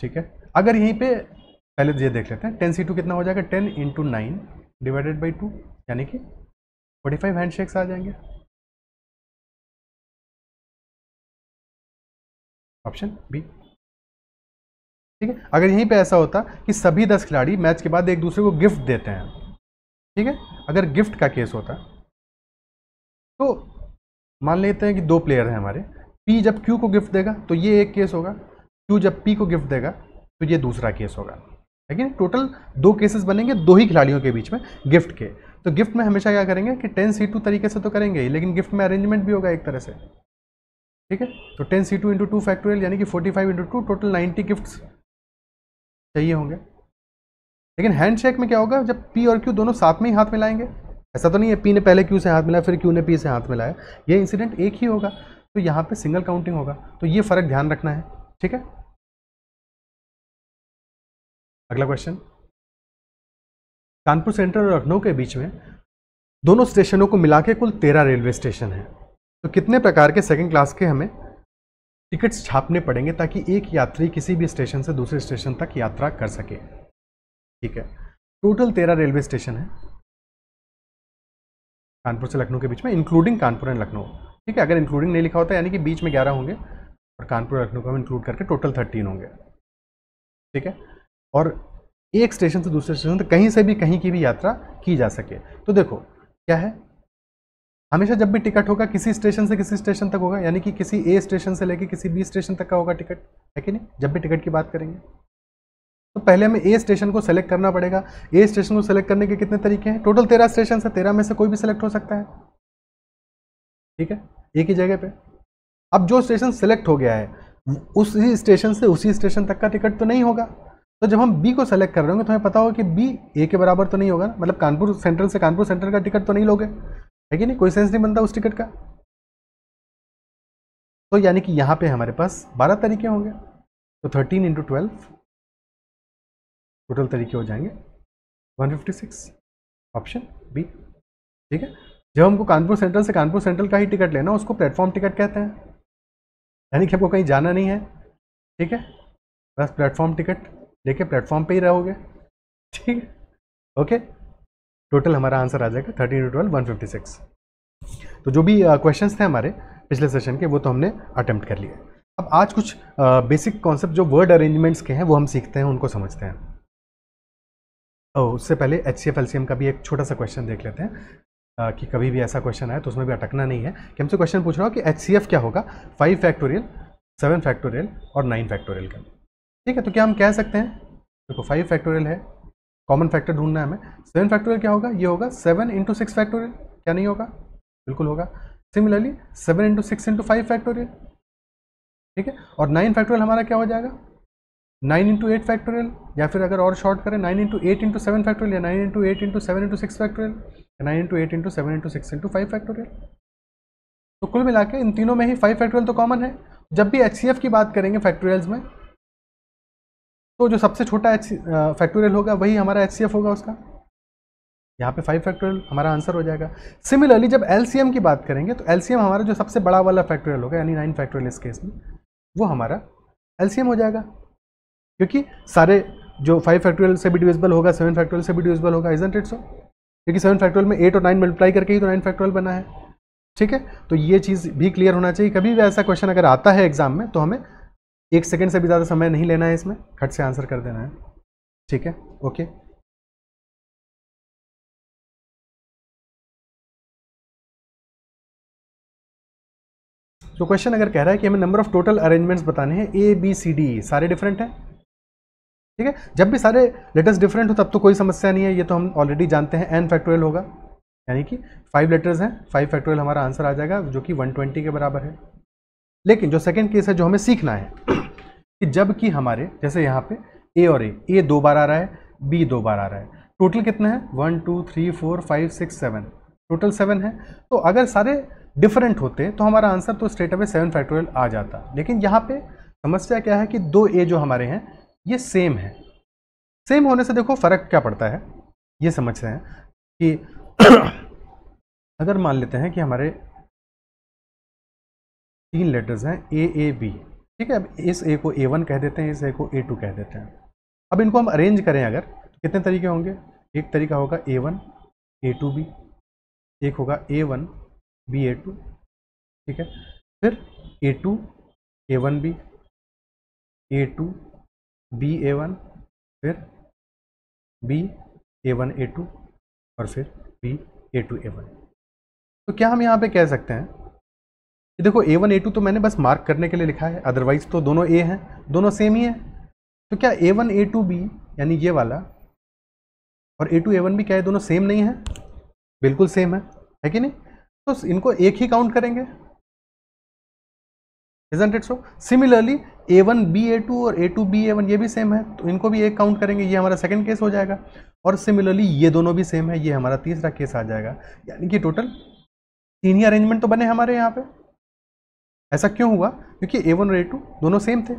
ठीक है। अगर यहीं पे पहले ये देख लेते हैं, 10c2 कितना हो जाएगा, 10 × 9 डिवाइडेड बाई 2, यानी कि 45 हैंडशेक्स आ जाएंगे। ऑप्शन बी, ठीक है। अगर यहीं पे ऐसा होता कि सभी 10 खिलाड़ी मैच के बाद एक दूसरे को गिफ्ट देते हैं, ठीक है, अगर गिफ्ट का केस होता तो मान लेते हैं कि दो प्लेयर हैं हमारे, पी जब क्यू को गिफ्ट देगा तो ये एक केस होगा, क्यू जब पी को गिफ्ट देगा तो ये दूसरा केस होगा, लेकिन टोटल दो केसेस बनेंगे दो ही खिलाड़ियों के बीच में गिफ्ट के। तो गिफ्ट में हमेशा क्या करेंगे कि 10c2 तरीके से तो करेंगे ही, लेकिन गिफ्ट में अरेंजमेंट भी होगा एक तरह से, ठीक है। तो 10c2 × 2 फैक्टोरियल यानी कि 45 × 2, टोटल 90 गिफ्ट्स चाहिए होंगे। लेकिन हैंडशेक में क्या होगा, जब पी और क्यू दोनों साथ में ही हाथ मिलाएंगे, ऐसा तो नहीं है पी ने पहले क्यू से हाथ मिलाया फिर क्यू ने पी से हाथ मिलाया, ये इंसिडेंट एक ही होगा, तो यहाँ पे सिंगल काउंटिंग होगा, तो ये फर्क ध्यान रखना है, ठीक है। अगला क्वेश्चन, कानपुर सेंट्रल और लखनऊ के बीच में दोनों स्टेशनों को मिला के कुल 13 रेलवे स्टेशन है, तो कितने प्रकार के सेकंड क्लास के हमें टिकट्स छापने पड़ेंगे ताकि एक यात्री किसी भी स्टेशन से दूसरे स्टेशन तक यात्रा कर सके, ठीक है। टोटल 13 रेलवे स्टेशन है कानपुर से लखनऊ के बीच में, इंक्लूडिंग कानपुर एंड लखनऊ, ठीक है। अगर इंक्लूडिंग नहीं लिखा होता यानी कि बीच में 11 होंगे और कानपुर और लखनऊ को हम इंक्लूड करके टोटल 13 होंगे, ठीक है। और एक स्टेशन से दूसरे स्टेशन तक कहीं से भी कहीं की भी यात्रा की जा सके। तो देखो क्या है, हमेशा जब भी टिकट होगा किसी स्टेशन से किसी स्टेशन तक होगा, यानी कि किसी ए स्टेशन से लेके किसी बी स्टेशन तक का होगा टिकट, है कि नहीं, जब भी टिकट की बात करेंगे। तो पहले हमें ए स्टेशन को सेलेक्ट करना पड़ेगा। ए स्टेशन को सेलेक्ट करने के कितने तरीके हैं, टोटल 13 स्टेशन है, 13 में से कोई भी सेलेक्ट हो सकता है, ठीक है, एक ही जगह पे। अब जो स्टेशन सेलेक्ट हो गया है उसी स्टेशन से उसी स्टेशन तक का टिकट तो नहीं होगा, तो जब हम बी को सेलेक्ट कर रहे होंगे तो हमें पता होगा कि बी ए के बराबर तो नहीं होगा, मतलब कानपुर सेंट्रल से कानपुर सेंट्रल का टिकट तो नहीं लोगे, है कि नहीं, कोई सेंस नहीं बनता उस टिकट का। तो यानी कि यहाँ पे हमारे पास 12 तरीके होंगे, तो 13 × 12 टोटल तरीके हो जाएंगे 156, ऑप्शन बी, ठीक है। जब हमको कानपुर सेंट्रल से कानपुर सेंट्रल का ही टिकट लेना उसको प्लेटफॉर्म टिकट कहते हैं, यानी कि आपको कहीं जाना नहीं है, ठीक है, बस प्लेटफॉर्म टिकट लेके प्लेटफॉर्म पे ही रहोगे, ठीक है, ओके। टोटल हमारा आंसर आ जाएगा 13 × 12 156। तो जो भी क्वेश्चंस थे हमारे पिछले सेशन के वो तो हमने अटेम्प्ट कर लिए। अब आज कुछ बेसिक कॉन्सेप्ट जो वर्ड अरेंजमेंट्स के हैं वो हम सीखते हैं, उनको समझते हैं। उससे पहले HCF LCM का भी एक छोटा सा क्वेश्चन देख लेते हैं कि कभी भी ऐसा क्वेश्चन आए तो उसमें भी अटकना नहीं है कि हमसे क्वेश्चन पूछ रहा हो कि HCF क्या होगा 5 फैक्टोरियल 7 फैक्टोरियल और 9 फैक्टोरियल का, ठीक है। तो क्या हम कह सकते हैं, देखो 5 फैक्टोरियल है, कॉमन फैक्टर ढूंढना है हमें, 7 फैक्टोरियल क्या होगा, ये होगा 7 × 6 फैक्टोरियल, क्या नहीं होगा, बिल्कुल होगा। सिमिलरली 7 × 6 × 5 फैक्टोरियल, ठीक है। और 9 फैक्टोरियल हमारा क्या हो जाएगा, 9 × 8 फैक्टोरियल, या फिर अगर और शॉर्ट करें 9 × 8 × 7 फैक्टोरियल, या 9 × 8 × 7 × 6 फैक्टोरियल, या 9 × 8 × 7 × 6 × 5 फैक्टोरियल। तो कुल मिला के इन तीनों में ही 5 फैक्टोरियल तो कॉमन है। जब भी HCF की बात करेंगे फैक्टोरियल्स में तो जो सबसे छोटा फैक्टोरियल होगा वही हमारा HCF होगा उसका, यहाँ पे 5 फैक्टोरियल हमारा आंसर हो जाएगा। सिमिलरली जब LCM की बात करेंगे तो LCM हमारा जो सबसे बड़ा वाला फैक्टोरियल होगा, यानी 9 फैक्टोरियल इस केस में, वो हमारा LCM हो जाएगा, क्योंकि सारे जो 5 फैक्टोरियल से भी डिविजिबल होगा 7 फैक्टोरियल से भी डिविजिबल होगा, इजंट इट सो, क्योंकि 7 फैक्टोरियल में 8 और 9 मल्टीप्लाई करके ही तो 9 फैक्टोरियल बना है, ठीक है। तो ये चीज़ भी क्लियर होना चाहिए। कभी भी ऐसा क्वेश्चन अगर आता है एग्जाम में तो हमें 1 सेकेंड से भी ज़्यादा समय नहीं लेना है, इसमें खट से आंसर कर देना है, ठीक है, ओके। तो क्वेश्चन अगर कह रहा है कि हमें नंबर ऑफ टोटल अरेंजमेंट्स बताने हैं ABCD, सारे डिफरेंट हैं, ठीक है। जब भी सारे लेटर्स डिफरेंट हो तब तो कोई समस्या नहीं है, ये तो हम ऑलरेडी जानते हैं। n फैक्टोरियल होगा, यानी कि 5 लेटर्स हैं, 5 फैक्टोरियल हमारा आंसर आ जाएगा जो कि 120 के बराबर है। लेकिन जो सेकंड केस है जो हमें सीखना है कि जब कि हमारे जैसे यहाँ पे A और A 2 बार आ रहा है, B 2 बार आ रहा है, टोटल कितना है 1 2 3 4 5 6 7, टोटल 7 है। तो अगर सारे डिफरेंट होते तो हमारा आंसर तो स्ट्रेट अवे 7 फैक्टोरियल आ जाता। लेकिन यहाँ पे समस्या क्या है कि 2 A जो हमारे हैं ये सेम है। सेम होने से देखो फर्क क्या पड़ता है, ये समझते हैं कि अगर मान लेते हैं कि हमारे 3 लेटर्स हैं ए बी, ठीक है। अब इस ए को A1 कह देते हैं, इस ए को A2 कह देते हैं। अब इनको हम अरेंज करें अगर तो कितने तरीके होंगे? एक तरीका होगा A1 A2B, एक होगा A1 B A2, ठीक है। फिर A2 A1B, A2 B A1, फिर B A1 A2 और फिर B A2 A1। तो क्या हम यहाँ पे कह सकते हैं कि देखो A1 A2 तो मैंने बस मार्क करने के लिए लिखा है, अदरवाइज तो दोनों A हैं, दोनों सेम ही है। तो क्या A1 A2B यानी ये वाला और A2 A1B क्या है, दोनों सेम नहीं है? बिल्कुल सेम है कि नहीं? तो इनको एक ही काउंट करेंगे, isn't it so? Similarly A1 B A2 और A2 B A1 ये भी सेम है, तो इनको भी एक काउंट करेंगे, ये हमारा सेकंड केस हो जाएगा। और सिमिलरली ये दोनों भी सेम है, ये हमारा तीसरा केस आ जाएगा। यानी कि टोटल 3 ही अरेंजमेंट तो बने हमारे यहाँ पे। ऐसा क्यों हुआ? क्योंकि A1 और A2 दोनों सेम थे,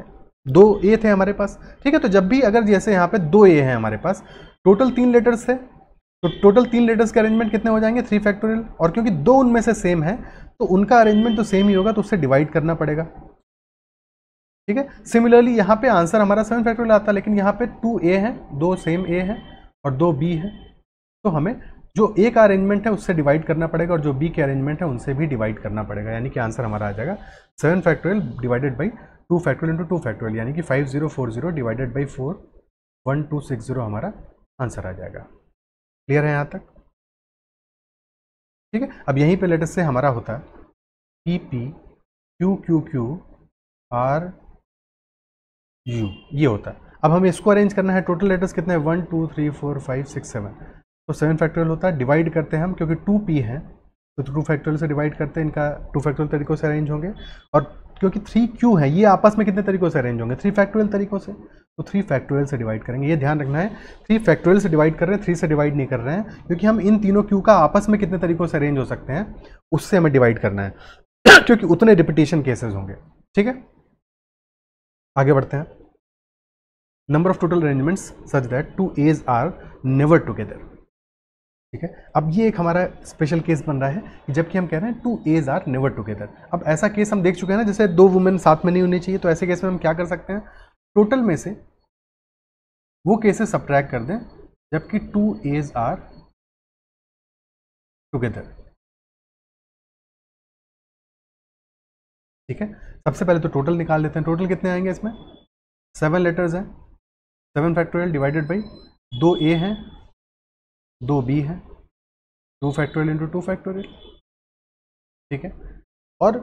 2 A थे हमारे पास, ठीक है। तो जब भी अगर जैसे यहाँ पे 2 A हैं हमारे पास, टोटल 3 लेटर्स थे, तो टोटल 3 लेटर्स के अरेंजमेंट कितने हो जाएंगे? 3 फैक्टोरियल। और क्योंकि 2 उनमें से सेम है तो उनका अरेंजमेंट तो सेम ही होगा, तो उससे डिवाइड करना पड़ेगा, ठीक है। सिमिलरली यहाँ पे आंसर हमारा 7 फैक्टोरियल आता है, लेकिन यहाँ पे 2 A हैं, 2 सेम A हैं और 2 B है, तो हमें जो A का अरेंजमेंट है उससे डिवाइड करना पड़ेगा और जो B के अरेंजमेंट है उनसे भी डिवाइड करना पड़ेगा। यानी कि आंसर हमारा आ जाएगा 7 factorial divided by 2 factorial into 2 factorial, यानी कि 5040 डिवाइडेड बाई 4 1260 हमारा आंसर आ जाएगा। क्लियर है यहाँ तक? ठीक है। अब यहीं पे लेटर से हमारा होता है P P Q Q Q R U, ये होता है। अब हमें इसको अरेंज करना है, टोटल लेटर्स कितने हैं? 1 2 3 4 5 6 7, तो 7 फैक्टोरियल होता है। डिवाइड करते हैं हम, क्योंकि 2P है तो 2 फैक्टोरियल से डिवाइड करते हैं, इनका 2 फैक्टोरियल तरीकों से अरेंज होंगे। और क्योंकि 3Q है, ये आपस में कितने तरीकों से अरेंज होंगे? 3 फैक्टोरियल तरीकों से, तो 3 फैक्टोरियल से डिवाइड करेंगे। ये ध्यान रखना है, 3 फैक्टोरियल से डिवाइड कर रहे हैं, 3 से डिवाइड नहीं कर रहे हैं, क्योंकि हम इन तीनों Q का आपस में कितने तरीकों से अरेंज हो सकते हैं उससे हमें डिवाइड करना है, क्योंकि उतने रिपीटेशन केसेस होंगे, ठीक है। आगे बढ़ते हैं। Number of total arrangements such that 2 A's are never together, ठीक है। अब ये एक हमारा स्पेशल केस बन रहा है कि जबकि हम कह रहे हैं 2 A's आर नेवर टुगेदर। अब ऐसा केस हम देख चुके हैं ना, जैसे 2 वुमेन साथ में नहीं होनी चाहिए, तो ऐसे केस में हम क्या कर सकते हैं? टोटल में से वो केसेस सब्ट्रैक्ट कर दें जबकि 2 A's आर टुगेदर, ठीक है। सबसे पहले तो टोटल निकाल लेते हैं। टोटल कितने आएंगे इसमें? 7 लेटर्स हैं, 7 फैक्टोरियल डिवाइडेड बाई 2 A हैं, 2 B हैं, 2 फैक्टोरियल इंटू 2 फैक्टोरियल, ठीक है। और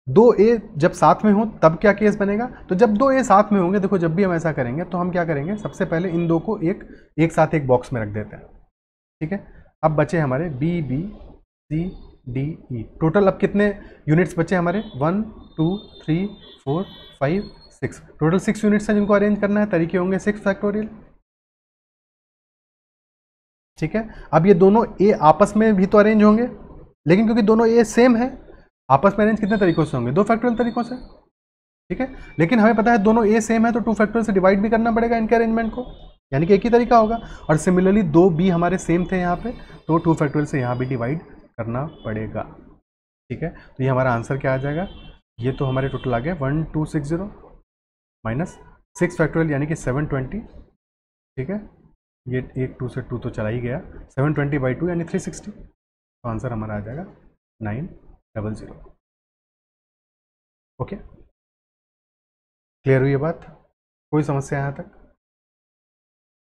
2 A जब साथ में हो तब क्या केस बनेगा? तो जब 2 A साथ में होंगे, देखो जब भी हम ऐसा करेंगे तो हम क्या करेंगे, सबसे पहले इन दो को एक साथ एक बॉक्स में रख देते हैं, ठीक है। अब बचे हमारे B B C D E, total अब कितने यूनिट्स बचे हमारे? 1 2 3 4 5 6, टोटल 6 यूनिट्स हैं जिनको अरेंज करना है। तरीके होंगे 6 फैक्टोरियल, ठीक है। अब ये दोनों A आपस में भी तो अरेंज होंगे, लेकिन क्योंकि दोनों A सेम है, आपस में अरेंज कितने तरीकों से होंगे? 2 फैक्टोरियल तरीकों से, ठीक है। लेकिन हमें पता है दोनों A सेम है, तो 2 फैक्टोरियल से डिवाइड भी करना पड़ेगा इनके अरेंजमेंट को, यानी कि एक ही तरीका होगा। और सिमिलरली 2 B हमारे सेम थे यहाँ पे, तो 2 फैक्टोरियल से यहाँ भी डिवाइड करना पड़ेगा, ठीक है। तो ये हमारा आंसर क्या आ जाएगा? ये तो हमारे टोटल आ गए 1260 माइनस 6 फैक्टोरियल यानी कि 720, ठीक है। ये 1 2 से 2 तो चला ही गया, 720 बाई 2 यानी 360, तो आंसर हमारा आ जाएगा 900। ओके, क्लियर हुई ये बात? कोई समस्या यहाँ तक?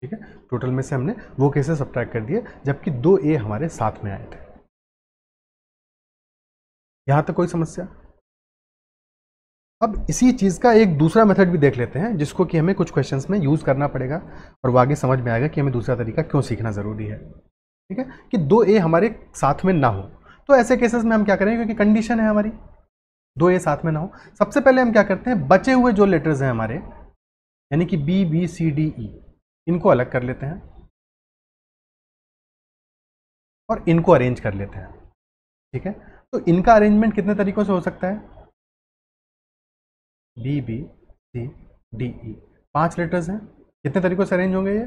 ठीक है। टोटल में से हमने वो केसेस सब्ट्रैक्ट कर दिए जबकि 2 A हमारे साथ में आए थे। यहाँ तक कोई समस्या? अब इसी चीज़ का एक दूसरा मेथड भी देख लेते हैं, जिसको कि हमें कुछ क्वेश्चंस में यूज़ करना पड़ेगा और वो आगे समझ में आएगा कि हमें दूसरा तरीका क्यों सीखना ज़रूरी है, ठीक है। कि 2 A हमारे साथ में ना हो, तो ऐसे केसेस में हम क्या करेंगे, क्योंकि कंडीशन है हमारी 2 A साथ में ना हो। सबसे पहले हम क्या करते हैं, बचे हुए जो लेटर्स हैं हमारे, यानी कि B B C D E, इनको अलग कर लेते हैं और इनको अरेंज कर लेते हैं, ठीक है। तो इनका अरेंजमेंट कितने तरीकों से हो सकता है? B B C D E, 5 letters हैं, कितने तरीकों से अरेंज होंगे? ये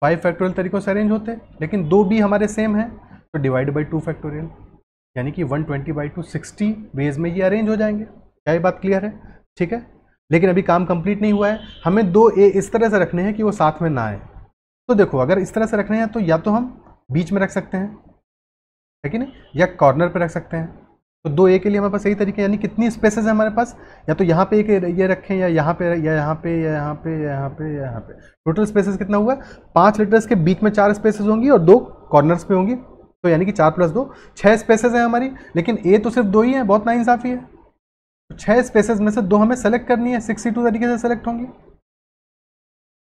5 फैक्टोरियल तरीकों से अरेंज होते हैं, लेकिन 2 B हमारे सेम है, तो डिवाइड बाई 2 फैक्टोरियल, यानी कि 120 बाई 2 60 वेज में ये अरेंज हो जाएंगे, क्या ये बात क्लियर है? ठीक है, लेकिन अभी काम कंप्लीट नहीं हुआ है, हमें दो ए इस तरह से रखने हैं कि वो साथ में ना आए। तो देखो, अगर इस तरह से रखने हैं तो या तो हम बीच में रख सकते हैं, है कि नहीं, या कॉर्नर पे रख सकते हैं। तो दो ए के लिए हमारे पास सही तरीके, यानी कितनी स्पेसेस है हमारे पास, या तो यहाँ पे एक ये रखें, या यहाँ पे, या यहाँ पे, या यहाँ पे, या यहाँ पे, या यहाँ पे। टोटल स्पेसेस कितना हुआ? 5 लेटर्स के बीच में 4 स्पेसेस होंगी और 2 कॉर्नर्स पे होंगी, तो यानी कि 4 + 2 6 स्पेसेस हैं हमारी। लेकिन ए तो सिर्फ 2 ही है, बहुत नाइंसाफी है। तो 6 स्पेसेस में से 2 हमें सेलेक्ट करनी है, 62 तरीके से सेलेक्ट होंगी,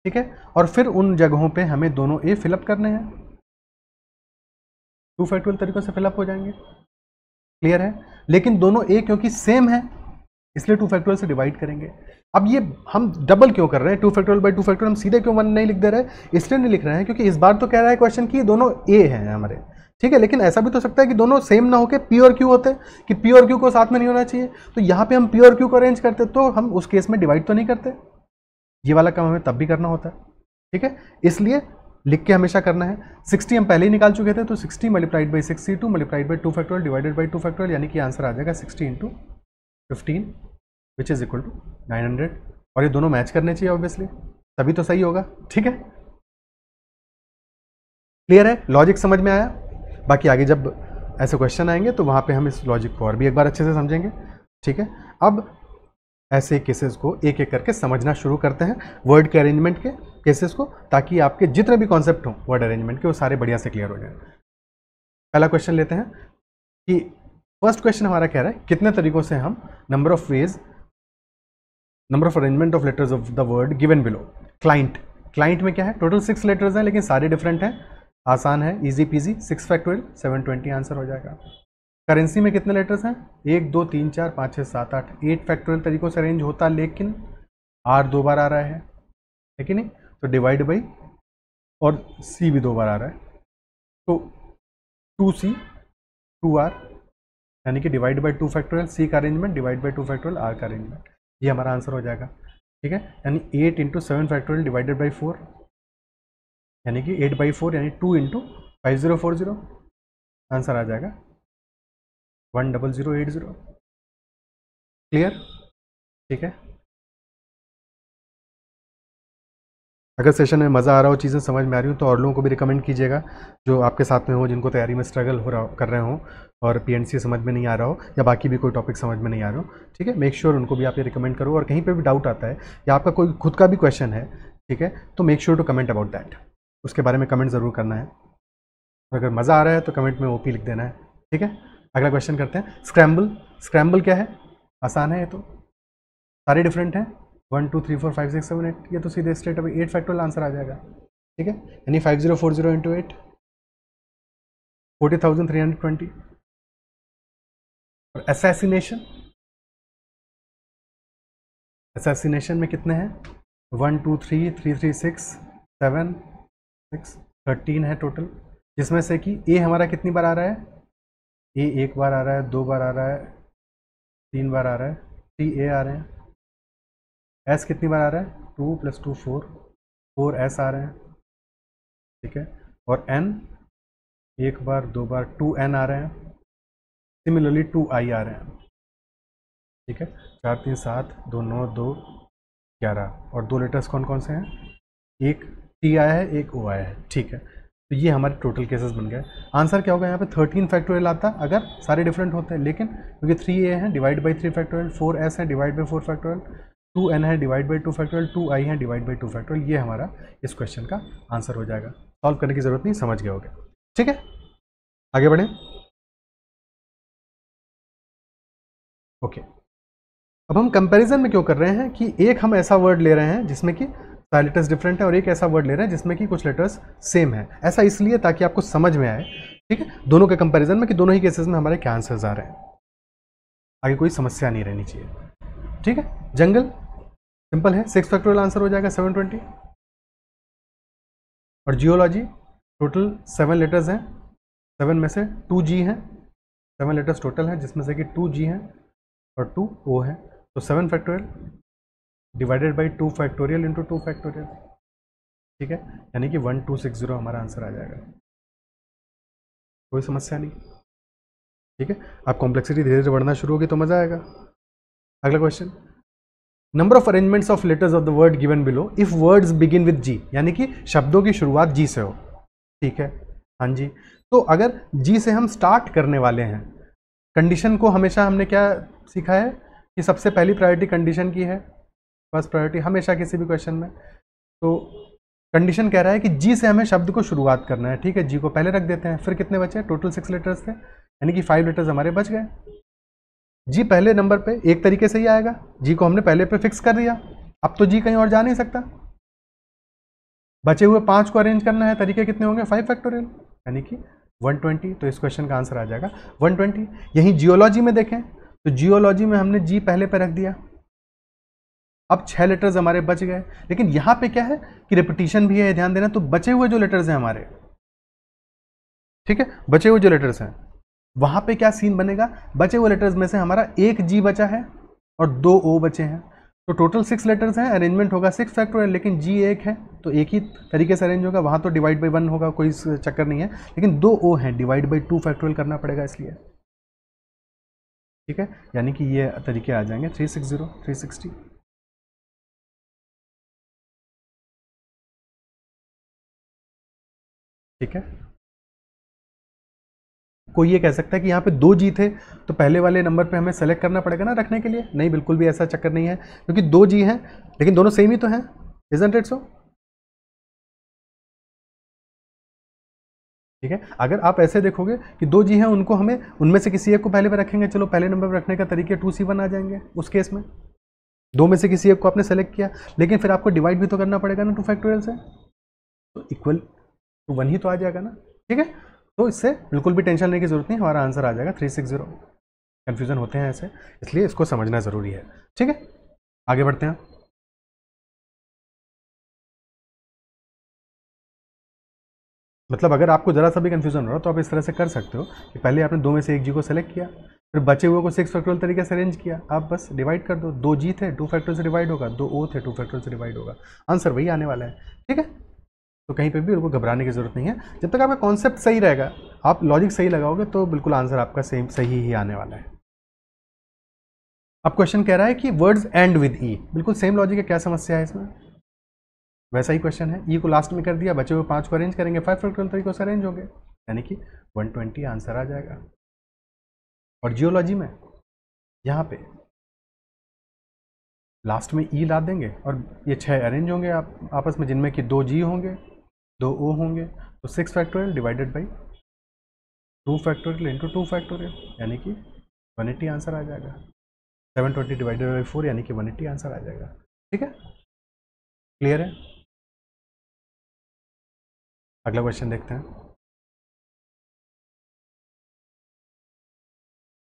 ठीक है। और फिर उन जगहों पे हमें दोनों ए फिलअप करने हैं, 2 फैक्टोरियल तरीकों से फिलअप हो जाएंगे, क्लियर है। लेकिन दोनों ए क्योंकि सेम है इसलिए 2 फैक्टोरियल से डिवाइड करेंगे। अब ये हम डबल क्यों कर रहे हैं, 2 फैक्टोरियल बाई 2 फैक्टोरियल, हम सीधे क्यों 1 नहीं लिख दे रहे हैं? इसलिए नहीं लिख रहे हैं क्योंकि इस बार तो कह रहा है क्वेश्चन कि दोनों ए हैं हमारे, ठीक है। लेकिन ऐसा भी तो सकता है कि दोनों सेम ना होकर पी और क्यू होते, कि पी और क्यू को साथ में नहीं होना चाहिए, तो यहाँ पे हम पी और क्यू को अरेंज करते, तो हम उस केस में डिवाइड तो नहीं करते। ये वाला काम हमें तब भी करना होता है, ठीक है। इसलिए लिख के हमेशा करना है। 60 हम पहले ही निकाल चुके थे, तो 60 multiplied by 62 multiplied by 2 factorial divided by 2 factorial, यानी कि आंसर आ जाएगा 60 × 15 विच इज इक्वल टू 900। और ये दोनों मैच करने चाहिए ऑब्वियसली, तभी तो सही होगा, ठीक है। क्लियर है, लॉजिक समझ में आया? बाकी आगे जब ऐसे क्वेश्चन आएंगे तो वहाँ पे हम इस लॉजिक को और भी एक बार अच्छे से समझेंगे, ठीक है। अब ऐसे केसेस को एक एक करके समझना शुरू करते हैं, वर्ड के अरेंजमेंट के केसेस को, ताकि आपके जितने भी कॉन्सेप्ट हों वर्ड अरेंजमेंट के वो सारे बढ़िया से क्लियर हो जाए। पहला क्वेश्चन लेते हैं कि फर्स्ट क्वेश्चन हमारा कह रहा है कितने तरीकों से हम number of arrangement of letters of the word given below. Client में क्या है, टोटल 6 लेटर्स हैं लेकिन सारे डिफरेंट हैं, आसान है, इजी पीजी, 6 फैक्टोरियल 720 आंसर हो जाएगा। करेंसी में कितने लेटर्स हैं, 1 2 3 4 5 6 7 8, 8 फैक्टोरियल तरीकों से अरेंज होता, लेकिन आर 2 बार आ रहा है कि नहीं, तो डिवाइड बाई, और सी भी 2 बार आ रहा है, तो 2C 2R, यानी कि डिवाइड बाई 2 फैक्टोरियल, सी का arrangement divide by 2 factorial R का अरेंजमेंट, ये हमारा आंसर हो जाएगा, ठीक है। यानी 8 × 7 फैक्टोरियल डिवाइडेड बाई 4, यानी कि 8/4, यानी 2 × 5040, आंसर आ जाएगा 10080। क्लियर, ठीक है। अगर सेशन में मज़ा आ रहा हो, चीज़ें समझ में आ रही हो, तो और लोगों को भी रिकमेंड कीजिएगा जो आपके साथ में हो, जिनको तैयारी में स्ट्रगल कर रहे हो और पीएनसी समझ में नहीं आ रहा हो, या बाकी भी कोई टॉपिक समझ में नहीं आ रहा हो, ठीक है। मेक श्योर उनको भी आप ये रिकमेंड करो, और कहीं पे भी डाउट आता है या आपका कोई खुद का भी क्वेश्चन है, ठीक है, तो make sure to comment about that, उसके बारे में कमेंट ज़रूर करना है। और अगर मज़ा आ रहा है तो कमेंट में ओपी लिख देना है, ठीक है। अगला क्वेश्चन करते हैं, स्क्रैम्बल क्या है, आसान है ये तो, सारे डिफरेंट हैं, 1 2 3 4 5 6 7 8, ये तो सीधे स्ट्रेट अभी 8 फैक्टोरियल आंसर आ जाएगा, ठीक है। यानी 5040 × 8 40,320। और असैसिनेशन में कितने हैं, 1 2 3 3 3 6 7 6 13 है टोटल, जिसमें से कि ए हमारा कितनी बार आ रहा है, ए 1 बार आ रहा है, 2 बार आ रहा है, 3 बार आ रहा है, 3 ए आ रहे हैं, एस कितनी बार आ रहा है, 2 + 2 4 एस आ रहे हैं, ठीक है। और एन 1 बार 2 बार 2 एन आ रहे हैं, सिमिलरली 2 आई आ रहे हैं, ठीक है। 4 3 7 2 9 2 11, और 2 लेटर्स कौन कौन से हैं, एक टी आया है, एक ओ आया है, ठीक है। तो ये हमारे टोटल केसेस बन गए। आंसर क्या होगा यहाँ पे, 13 फैक्टोरियल आता अगर सारे डिफरेंट होते हैं, लेकिन क्योंकि 3 ए है डिवाइड बाई 3 फैक्टोरियल, 4 एस है डिवाइड बाई 4 फैक्टोरियल, 2 एन है डिवाइड बाई 2 फैक्टोरियल, 2 आई है डिवाइड बाई 2 फैक्टोरियल, ये हमारा इस क्वेश्चन का आंसर हो जाएगा। सॉल्व करने की जरूरत नहीं, समझ गए होगे, ठीक है। आगे बढ़े, ओके। अब हम कंपैरिजन में क्यों कर रहे हैं कि एक हम ऐसा वर्ड ले रहे हैं जिसमें कि सारे लेटर्स डिफरेंट है, और एक ऐसा वर्ड ले रहे हैं जिसमें कि कुछ लेटर्स सेम है। ऐसा इसलिए ताकि आपको समझ में आए, ठीक है, दोनों के कंपैरिजन में कि दोनों ही केसेस में हमारे क्या आंसर्स आ रहे हैं, आगे कोई समस्या नहीं रहनी चाहिए, ठीक है। जंगल सिंपल है, 6 फैक्टोरियल आंसर हो जाएगा 720। और जियोलॉजी टोटल 7 लेटर्स हैं, 7 में से 2 जी हैं, 7 लेटर्स टोटल हैं जिसमें से कि 2 जी हैं और 2 ओ हैं, तो 7 factorial divided by 2 factorial into 2 factorial, ठीक है। यानी कि 1260 हमारा आंसर आ जाएगा, कोई समस्या नहीं, ठीक है। आप कॉम्प्लेक्सिटी धीरे धीरे बढ़ना शुरू होगी तो मज़ा आएगा। अगला question, number of arrangements of letters of the word given below if words begin with G, यानी कि शब्दों की शुरुआत जी से हो। ठीक है, हाँ जी। तो अगर जी से हम स्टार्ट करने वाले हैं, कंडीशन को हमेशा हमने क्या सीखा है कि सबसे पहली प्रायोरिटी कंडीशन की है, फर्स्ट प्रायोरिटी हमेशा किसी भी क्वेश्चन में। तो कंडीशन कह रहा है कि जी से हमें शब्द को शुरुआत करना है। ठीक है, जी को पहले रख देते हैं। फिर कितने बचे? टोटल 6 लेटर्स थे, यानी कि 5 लेटर्स हमारे बच गए। जी पहले नंबर पे एक तरीके से ही आएगा, जी को हमने पहले पे फिक्स कर दिया। अब तो जी कहीं और जा नहीं सकता। बचे हुए 5 को अरेंज करना है, तरीके कितने होंगे? 5 फैक्टोरियल, यानी कि 120। तो इस क्वेश्चन का आंसर आ जाएगा 120। यहीं जियोलॉजी में देखें तो जियोलॉजी में हमने जी पहले पे रख दिया। अब 6 लेटर्स हमारे बच गए, लेकिन यहां पे क्या है कि रिपीटिशन भी है, ध्यान देना। तो बचे हुए जो लेटर्स हैं हमारे, ठीक है, बचे हुए जो लेटर्स हैं वहां पे क्या सीन बनेगा? बचे हुए लेटर्स में से हमारा एक जी बचा है और 2 ओ बचे हैं। तो टोटल 6 लेटर्स हैं, अरेंजमेंट होगा 6 फैक्टोरियल, लेकिन जी एक है तो एक ही तरीके से अरेंज होगा। वहां तो डिवाइड बाई 1 होगा, कोई चक्कर नहीं है, लेकिन 2 ओ हैं, डिवाइड बाई 2 फैक्टोरियल करना पड़ेगा इसलिए। ठीक है, यानी कि ये तरीके आ जाएंगे 360, 360। ठीक है, कोई ये कह सकता है कि यहाँ पे 2 जी थे तो पहले वाले नंबर पे हमें सेलेक्ट करना पड़ेगा ना रखने के लिए। नहीं, बिल्कुल भी ऐसा चक्कर नहीं है, क्योंकि 2 जी हैं लेकिन दोनों सेम ही तो हैं, इजंट इट सो? ठीक है, अगर आप ऐसे देखोगे कि 2 जी हैं, उनको हमें उनमें से किसी एक को पहले पे रखेंगे, चलो पहले नंबर पर रखने का तरीके 2C1 आ जाएंगे। उस केस में 2 में से किसी एक को आपने सेलेक्ट किया, लेकिन फिर आपको डिवाइड भी तो करना पड़ेगा ना 2 फैक्टोरियल से, तो इक्वल टू 1 ही तो आ जाएगा ना। ठीक है, तो इससे बिल्कुल भी टेंशन लेने की जरूरत नहीं, हमारा आंसर आ जाएगा 360। कंफ्यूजन होते हैं ऐसे, इसलिए इसको समझना जरूरी है। ठीक है, आगे बढ़ते हैं। मतलब अगर आपको जरा सा भी कंफ्यूजन हो रहा है तो आप इस तरह से कर सकते हो कि पहले आपने 2 में से एक जी को सेलेक्ट किया, फिर बचे हुए को 6 फैक्टोरियल तरीके से अरेंज किया, आप बस डिवाइड कर दो। 2 जी थे, 2 फैक्टोरियल से डिवाइड होगा, 2 ओ थे, 2 फैक्टोरियल से डिवाइड होगा, आंसर वही आने वाला है। ठीक है, तो कहीं पे भी उनको घबराने की जरूरत नहीं है। जब तक आपका कॉन्सेप्ट सही रहेगा, आप लॉजिक सही लगाओगे, तो बिल्कुल आंसर आपका सेम सही ही आने वाला है। अब क्वेश्चन कह रहा है कि वर्ड्स एंड विद ई, बिल्कुल सेम लॉजिक है, क्या समस्या है इसमें? वैसा ही क्वेश्चन है, ई को लास्ट में कर दिया, बचे हुए 5 को अरेंज करेंगे, 5 फैक्टोरियल तरीकों से अरेंज होंगे, यानी कि 120 आंसर आ जाएगा। और जियोलॉजी में यहाँ पे लास्ट में ई ला देंगे और ये 6 अरेंज होंगे आप आपस में, जिनमें कि 2 जी होंगे, 2 ओ होंगे, तो 6 factorial divided by 2 factorial into 2 factorial, यानी कि 180 आंसर आ जाएगा। 720 डिवाइडेड बाई 4, यानी कि 180 आंसर आ जाएगा। ठीक है, क्लियर है? अगला क्वेश्चन देखते हैं।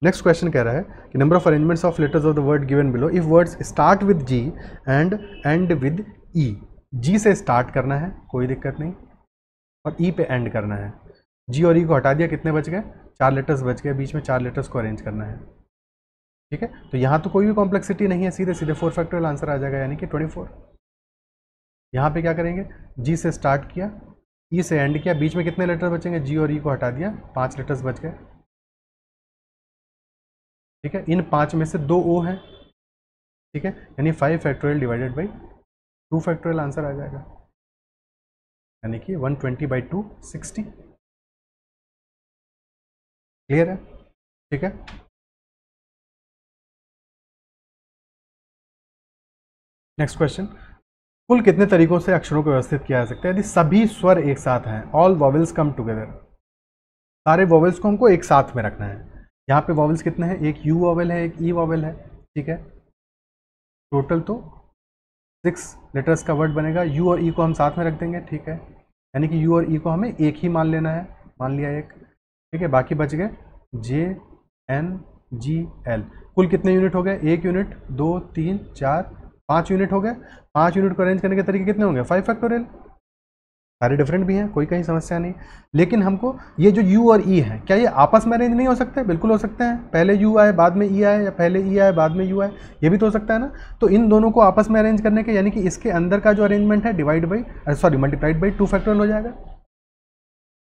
नेक्स्ट क्वेश्चन कह रहा है कि number of arrangements of letters of the word given below if words start with G and end with E. जी से स्टार्ट करना है, कोई दिक्कत नहीं, और ई पे एंड करना है। जी और ई को हटा दिया, कितने बच गए? 4 लेटर्स बच गए, बीच में 4 लेटर्स को अरेंज करना है। ठीक है, तो यहाँ तो कोई भी कॉम्प्लेक्सिटी नहीं है, सीधे सीधे 4 फैक्टोरियल आंसर आ जाएगा, यानी कि 24। यहाँ पे क्या करेंगे? जी से स्टार्ट किया, ई से एंड किया, बीच में कितने लेटर बचेंगे? जी और ई को हटा दिया, 5 लेटर्स बच गए। ठीक है, इन 5 में से 2 ओ हैं। ठीक है, यानी 5 factorial divided by 2 factorial answer आ जाएगा, यानी कि 120 बाई 2 60। क्लियर है? ठीक है, नेक्स्ट क्वेश्चन, कुल कितने तरीकों से अक्षरों को व्यवस्थित किया जा सकता है यदि सभी स्वर एक साथ हैं? ऑल वॉवेल्स कम टुगेदर, सारे वॉवेल्स को हमको एक साथ में रखना है। यहाँ पे वॉवेल्स कितने हैं? एक यू वॉवेल है, एक ई वॉवेल है। ठीक है, टोटल तो 6 लेटर्स का वर्ड बनेगा। यू और ई को हम साथ में रख देंगे। ठीक है, यानी कि यू और ई को हमें एक ही मान लेना है, मान लिया एक। ठीक है, बाकी बच गए जे एन जी एल। कुल कितने यूनिट हो गए? 1 यूनिट, 2, 3, 4, 5 यूनिट हो गए। 5 यूनिट को अरेंज करने के तरीके कितने होंगे? 5 फैक्टोरियल। सारे डिफरेंट भी हैं, कोई कहीं समस्या नहीं, लेकिन हमको ये जो यू और ई है, क्या ये आपस में अरेंज नहीं हो सकते? बिल्कुल हो सकते हैं, पहले यू आए बाद में ई आए, या पहले ई आए बाद में यू आए, ये भी तो हो सकता है ना। तो इन दोनों को आपस में अरेंज करने के, यानी कि इसके अंदर का जो अरेंजमेंट है divide by multiplied by 2 factorial हो जाएगा।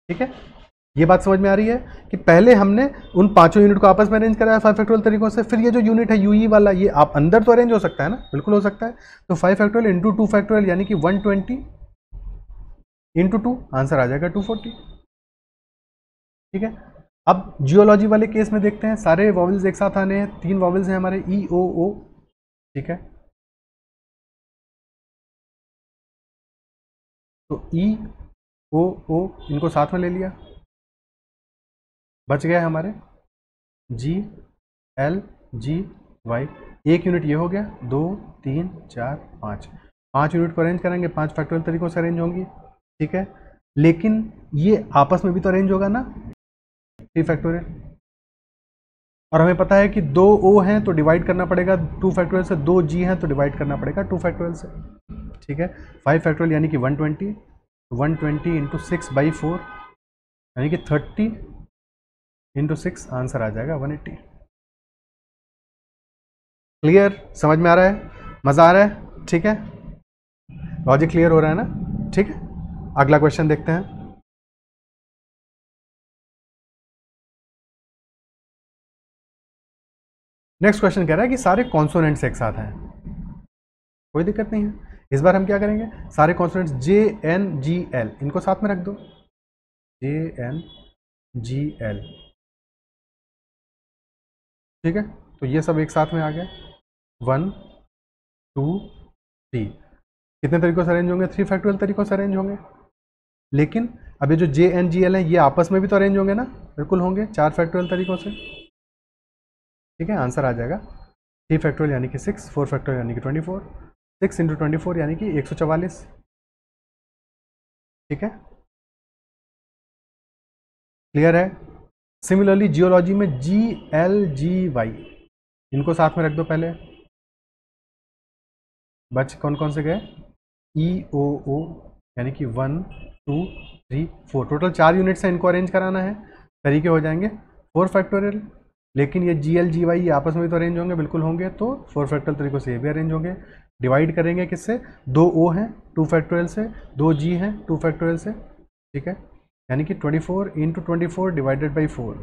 ठीक है, ये बात समझ में आ रही है कि पहले हमने उन पांचों यूनिट को आपस में अरेंज कराया 5 फैक्टोरियल तरीकों से, फिर ये जो यूनिट है यूई वाला ये आप अंदर तो अरेंज हो सकता है ना, बिल्कुल हो सकता है। तो 5 फैक्टोरियल इंटू 2 फैक्टोरियल यानी कि 120 इंटू 2, आंसर आ जाएगा 240। ठीक है, अब जियोलॉजी वाले केस में देखते हैं, सारे वॉवल्स एक साथ आने हैं, 3 वॉवल्स हैं हमारे ई ओ ओ। ठीक है, तो ई ओ ओ इनको साथ में ले लिया, बच गए हमारे जी एल जी वाई। एक यूनिट ये हो गया, 2 3 4 5, 5 यूनिट को अरेंज करेंगे, 5 फैक्टोरियल तरीकों से अरेंज होंगी। ठीक है, लेकिन ये आपस में भी तो अरेंज होगा ना 3 फैक्टोरियल, और हमें पता है कि 2 ओ हैं तो डिवाइड करना पड़ेगा 2 फैक्टोरियल से, 2 जी हैं तो डिवाइड करना पड़ेगा 2 फैक्टोरियल से। ठीक है, 5 फैक्टोरियल यानी कि 120, 120 इंटू 6/4 यानी कि 30 इंटू 6, आंसर आ जाएगा 180। क्लियर, समझ में आ रहा है, मज़ा आ रहा है? ठीक है, लॉजिक क्लियर हो रहा है ना? ठीक है, अगला क्वेश्चन देखते हैं। नेक्स्ट क्वेश्चन कह रहा है कि सारे कॉन्सोनेंट्स एक साथ हैं, कोई दिक्कत नहीं है। इस बार हम क्या करेंगे, सारे consonants J N G L इनको साथ में रख दो, जे एन जी एल। ठीक है, तो ये सब एक साथ में आ गए, 1 2 3। कितने तरीकों से अरेंज होंगे, 3 फैक्टोरियल तरीकों से अरेंज होंगे। लेकिन अब ये जो जे एन जी एल है ये आपस में भी तो अरेंज होंगे ना, बिल्कुल होंगे 4 फैक्टोरियल तरीकों से। ठीक है, आंसर आ जाएगा 3 फैक्टोरियल यानी कि 6, 4 फैक्टोरियल यानी कि 24, 6 इंटू 24 यानी कि 144। ठीक है, क्लियर है। सिमिलरली जियोलॉजी में जी एल जी वाई इनको साथ में रख दो पहले, बच कौन कौन से गए, ई ओ ओ यानी कि 1 2 3 4, टोटल 4 यूनिट्स हैं, इनको अरेंज कराना है, तरीके हो जाएंगे 4 फैक्टोरियल। लेकिन ये जी एल जी वाई ये आपस में भी तो अरेंज होंगे, बिल्कुल होंगे, तो 4 फैक्टोरियल तरीकों से ये भी अरेंज होंगे। डिवाइड करेंगे किससे, 2 ओ हैं 2 फैक्टोरियल से, 2 जी हैं 2 फैक्टोरियल से। ठीक है, यानी कि 24 इंटू 24 डिवाइडेड बाई 4,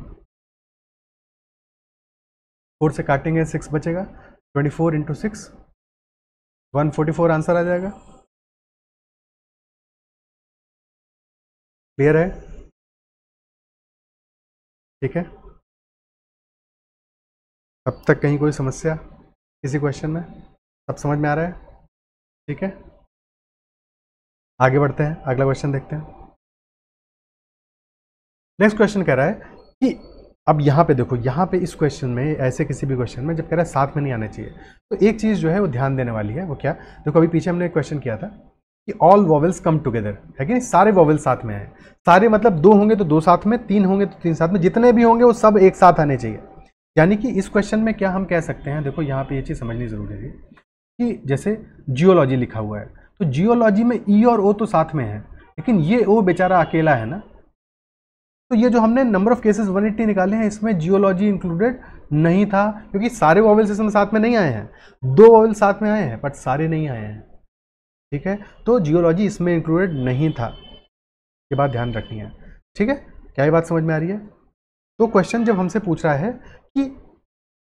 4 से काटेंगे 6 बचेगा, 24 इंटू 6 144, आंसर आ जाएगा। क्लियर है? ठीक है, अब तक कहीं कोई समस्या किसी क्वेश्चन में, सब समझ में आ रहा है? ठीक है, आगे बढ़ते हैं, अगला क्वेश्चन देखते हैं। नेक्स्ट क्वेश्चन कह रहा है कि अब यहाँ पे देखो, यहाँ पे इस क्वेश्चन में, ऐसे किसी भी क्वेश्चन में जब कह रहा है साथ में नहीं आने चाहिए, तो एक चीज़ जो है वो ध्यान देने वाली है, वो क्या, देखो अभी पीछे हमने एक क्वेश्चन किया था कि ऑल वॉवेल्स कम टुगेदर, है कि नहीं, सारे वॉवेल्स साथ में हैं, सारे मतलब 2 होंगे तो 2 साथ में, 3 होंगे तो 3 साथ में, जितने भी होंगे वो सब एक साथ आने चाहिए। यानी कि इस क्वेश्चन में क्या हम कह सकते हैं, देखो यहाँ पे ये चीज़ समझनी जरूरी है कि जैसे जियोलॉजी लिखा हुआ है, तो जियोलॉजी में ई और ओ तो साथ में है, लेकिन ये ओ बेचारा अकेला है ना, तो ये जो हमने नंबर ऑफ केसेस 180 निकाले हैं, इसमें जियोलॉजी इंक्लूडेड नहीं था, क्योंकि सारे वॉवेल्स इसमें साथ में नहीं आए हैं, 2 वॉवेल साथ में आए हैं बट सारे नहीं आए हैं। ठीक है, तो जियोलॉजी इसमें इंक्लूडेड नहीं था, ये बात ध्यान रखनी है। ठीक है, क्या ये बात समझ में आ रही है? तो क्वेश्चन जब हमसे पूछ रहा है कि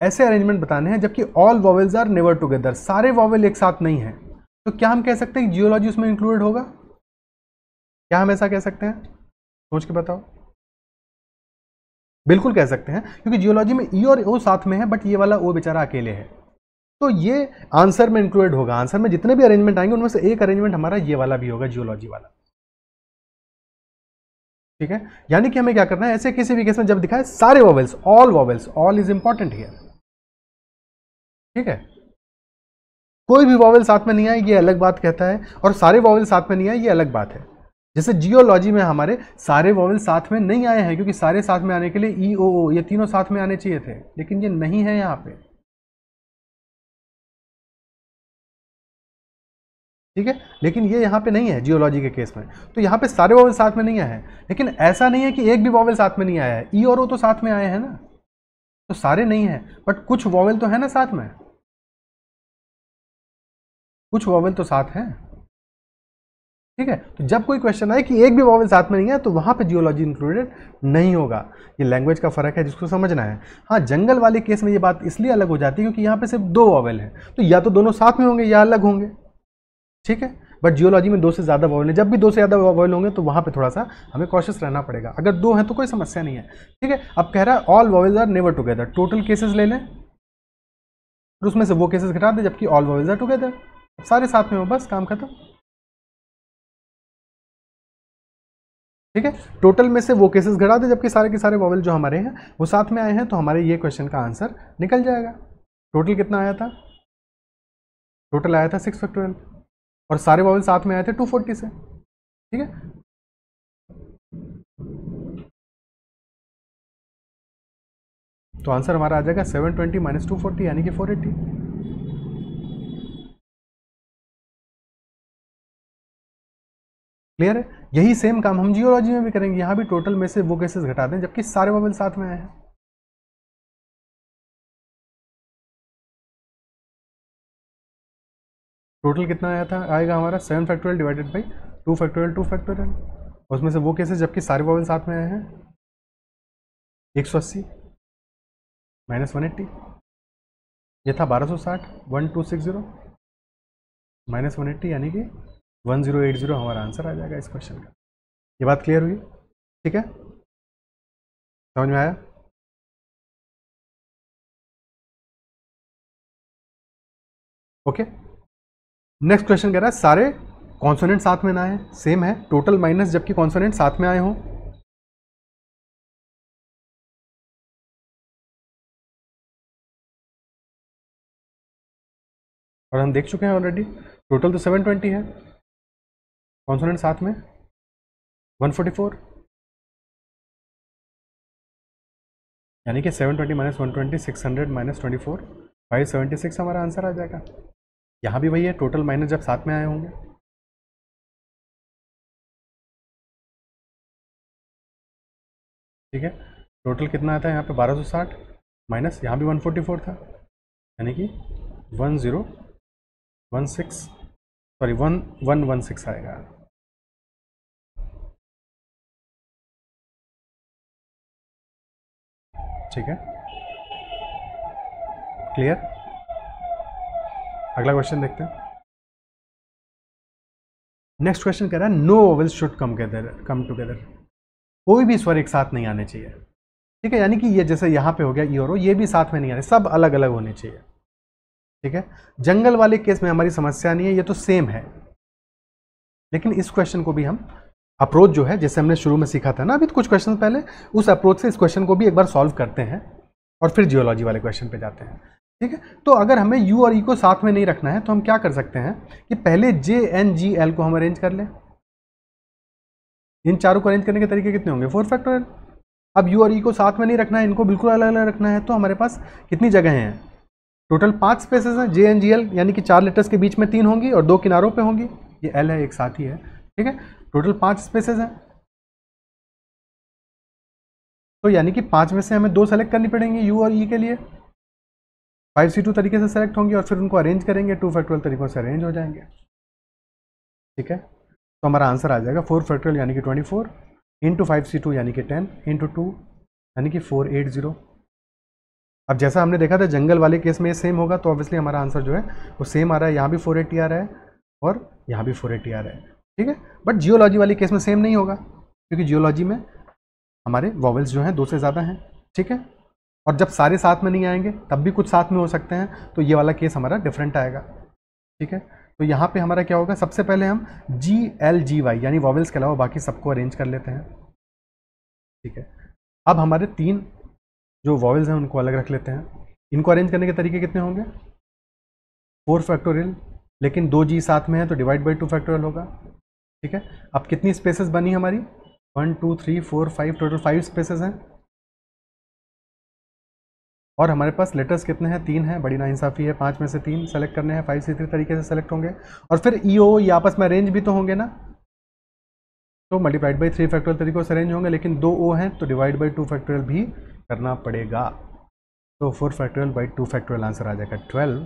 ऐसे अरेंजमेंट बताने हैं जबकि all vowels are never together, सारे वॉवेल एक साथ नहीं है, तो क्या हम कह सकते हैं कि जियोलॉजी उसमें इंक्लूडेड होगा? क्या हम ऐसा कह सकते हैं, सोच के बताओ। बिल्कुल कह सकते हैं, क्योंकि जियोलॉजी में ई और ओ साथ में है बट ये वाला ओ बेचारा अकेले है, तो ये आंसर में इंक्लूडेड होगा। आंसर में जितने भी अरेंजमेंट आएंगे उनमें से एक अरेंजमेंट हमारा ये वाला भी होगा, जियोलॉजी वाला। ठीक है, यानी कि हमें क्या करना है, ऐसे किसी भी केस में जब दिखाए सारे vowels, all is important here. ठीक है, कोई भी वॉवेल साथ में नहीं आए ये अलग बात कहता है, और सारे वॉवेल साथ में नहीं आए ये अलग बात है। जैसे जियोलॉजी में हमारे सारे वॉवेल साथ में नहीं आए हैं, क्योंकि सारे साथ में आने के लिए ई ओ ओ ये तीनों साथ में आने चाहिए थे, लेकिन ये नहीं है यहाँ पे। ठीक है, लेकिन ये यहाँ पे नहीं है जियोलॉजी के केस में, तो यहाँ पे सारे वॉवेल साथ में नहीं आए हैं, लेकिन ऐसा नहीं है कि एक भी वॉवेल साथ में नहीं आया है, ई और ओ तो साथ में आए हैं ना, तो सारे नहीं है, बट कुछ वॉवेल तो है ना साथ में, कुछ वॉवेल तो साथ हैं। ठीक है, तो जब कोई क्वेश्चन आए कि एक भी वॉवेल साथ में नहीं है तो वहां पे जियोलॉजी इंक्लूडेड नहीं होगा। ये लैंग्वेज का फर्क है जिसको समझना है। हाँ, जंगल वाले केस में ये बात इसलिए अलग हो जाती है क्योंकि यहाँ पे सिर्फ 2 वॉवेल हैं, तो या तो दोनों साथ में होंगे या अलग होंगे। ठीक है, बट जियोलॉजी में 2 से ज़्यादा वॉवेल है, जब भी 2 से ज़्यादा वॉवेल होंगे तो वहाँ पे थोड़ा सा हमें कॉशियस रहना पड़ेगा। अगर 2 हैं तो कोई समस्या नहीं है। ठीक है, अब कह रहा है all vowels are never together, total cases ले लें और उसमें से वो केसेस घटा दें जबकि ऑल वॉवेल्स आर टुगेदर, सारे साथ में हो, बस काम खत्म। ठीक है, टोटल में से वो केसेस घटा दें जबकि सारे के सारे वॉवेल जो हमारे हैं वो साथ में आए हैं, तो हमारे ये क्वेश्चन का आंसर निकल जाएगा। टोटल कितना आया था? टोटल आया था 6 फैक्टोरियल और सारे वॉवेल साथ में आए थे 240 से। ठीक है, तो आंसर हमारा आ जाएगा 720 माइनस 240 यानी कि 480। क्लियर है? यही सेम काम हम जियोलॉजी में भी करेंगे, यहां भी टोटल में से वो केसेस घटा दें जबकि सारे वॉवेल साथ में आए हैं। टोटल कितना आया था? आएगा हमारा 7 factorial divided by 2 factorial 2 factorial, उसमें से वो केसेस जबकि सारे वॉवेल साथ में आए हैं 180 माइनस 180, ये था 1260, 1260 माइनस 180 यानी कि 1080 हमारा आंसर आ जाएगा इस क्वेश्चन का। ये बात क्लियर हुई? ठीक है, समझ में आया? ओके, नेक्स्ट क्वेश्चन कह रहा है सारे कॉन्सोनेंट साथ में ना आए, सेम है, टोटल माइनस जबकि कॉन्सोनेंट साथ में आए हों। और हम देख चुके हैं ऑलरेडी, टोटल तो 720 है, कॉन्सोनेंट साथ में 144, यानी कि 720 माइनस 120 600 माइनस 24 576 हमारा आंसर आ जाएगा। यहाँ भी वही है, टोटल माइनस जब साथ में आए होंगे। ठीक है, टोटल कितना आता है यहाँ पे 1260 माइनस यहाँ भी 144 था, यानी कि 1116 आएगा। ठीक है, क्लियर? अगला क्वेश्चन देखते हैं। नेक्स्ट क्वेश्चन कह रहा है no vowels should come together, कोई भी स्वर एक साथ नहीं आने चाहिए। ठीक है, यानी कि ये जैसे यहाँ पे हो गया ई और ओ, ये भी साथ में नहीं आने, सब अलग अलग होने चाहिए। ठीक है, जंगल वाले केस में हमारी समस्या नहीं है, ये तो सेम है, लेकिन इस क्वेश्चन को भी हम अप्रोच जो है जैसे हमने शुरू में सीखा था ना अभी कुछ क्वेश्चन पहले, उस अप्रोच से इस क्वेश्चन को भी एक बार सॉल्व करते हैं और फिर जियोलॉजी वाले क्वेश्चन पे जाते हैं। ठीक है, तो अगर हमें यू और ई को साथ में नहीं रखना है तो हम क्या कर सकते हैं कि पहले जे एन जी एल को हम अरेंज कर लें। इन चारों को अरेंज करने के तरीके कितने होंगे? 4 फैक्टोरियल। अब यू और ई को साथ में नहीं रखना है, इनको बिल्कुल अलग अलग रखना है, तो हमारे पास कितनी जगह हैं? टोटल 5 स्पेसेस हैं जे एन जी एल, यानी कि 4 लेटर्स के बीच में 3 होंगी और 2 किनारों पे होंगी, ये एल है एक साथ ही है। ठीक है, टोटल 5 स्पेसेस हैं, तो यानी कि 5 में से हमें 2 सेलेक्ट करनी पड़ेंगी यू और ई के लिए, 5C2 तरीके से सेलेक्ट होंगी और फिर उनको अरेंज करेंगे, 2 फैक्टोरियल तरीकों से अरेंज हो जाएंगे। ठीक है, तो हमारा आंसर आ जाएगा 4 फैक्टोरियल यानी कि 24 इंटू 5C2 यानी कि 10 इंटू 2 यानी कि 480। अब जैसा हमने देखा था जंगल वाले केस में ये सेम होगा, तो ऑब्वियसली हमारा आंसर जो है वो सेम आ रहा है, यहाँ भी 480 आ रहा है और यहाँ भी 480 आ रहा है। ठीक है, बट जियोलॉजी वाली केस में सेम नहीं होगा क्योंकि जियोलॉजी में हमारे वॉवेल्स जो हैं 2 से ज़्यादा हैं। ठीक है, और जब सारे साथ में नहीं आएंगे तब भी कुछ साथ में हो सकते हैं, तो ये वाला केस हमारा डिफरेंट आएगा। ठीक है, तो यहाँ पे हमारा क्या होगा, सबसे पहले हम GLGY यानी वॉवेल्स के अलावा बाकी सबको अरेंज कर लेते हैं। ठीक है, अब हमारे 3 जो वॉवेल्स हैं उनको अलग रख लेते हैं। इनको अरेंज करने के तरीके कितने होंगे? 4 फैक्टोरियल, लेकिन 2 G साथ में है तो डिवाइड बाई 2 फैक्टोरियल होगा। ठीक है, अब कितनी स्पेसेस बनी हमारी? 1 2 3 4 5, टोटल 5 स्पेसेस हैं और हमारे पास लेटर्स कितने हैं? 3 हैं, बड़ी नाइंसाफ़ी है, 5 में से 3 सेलेक्ट करने हैं, 5C3 तरीके से सेलेक्ट होंगे और फिर EO ये आपस में अरेंज भी तो होंगे ना, तो मल्टीप्लाइड बाई 3 फैक्टोरियल तरीकों से अरेंज होंगे, लेकिन 2 O हैं तो डिवाइड बाई 2 फैक्टोरियल भी करना पड़ेगा, तो 4 फैक्टोरियल बाई 2 फैक्टोरियल आंसर आ जाएगा 12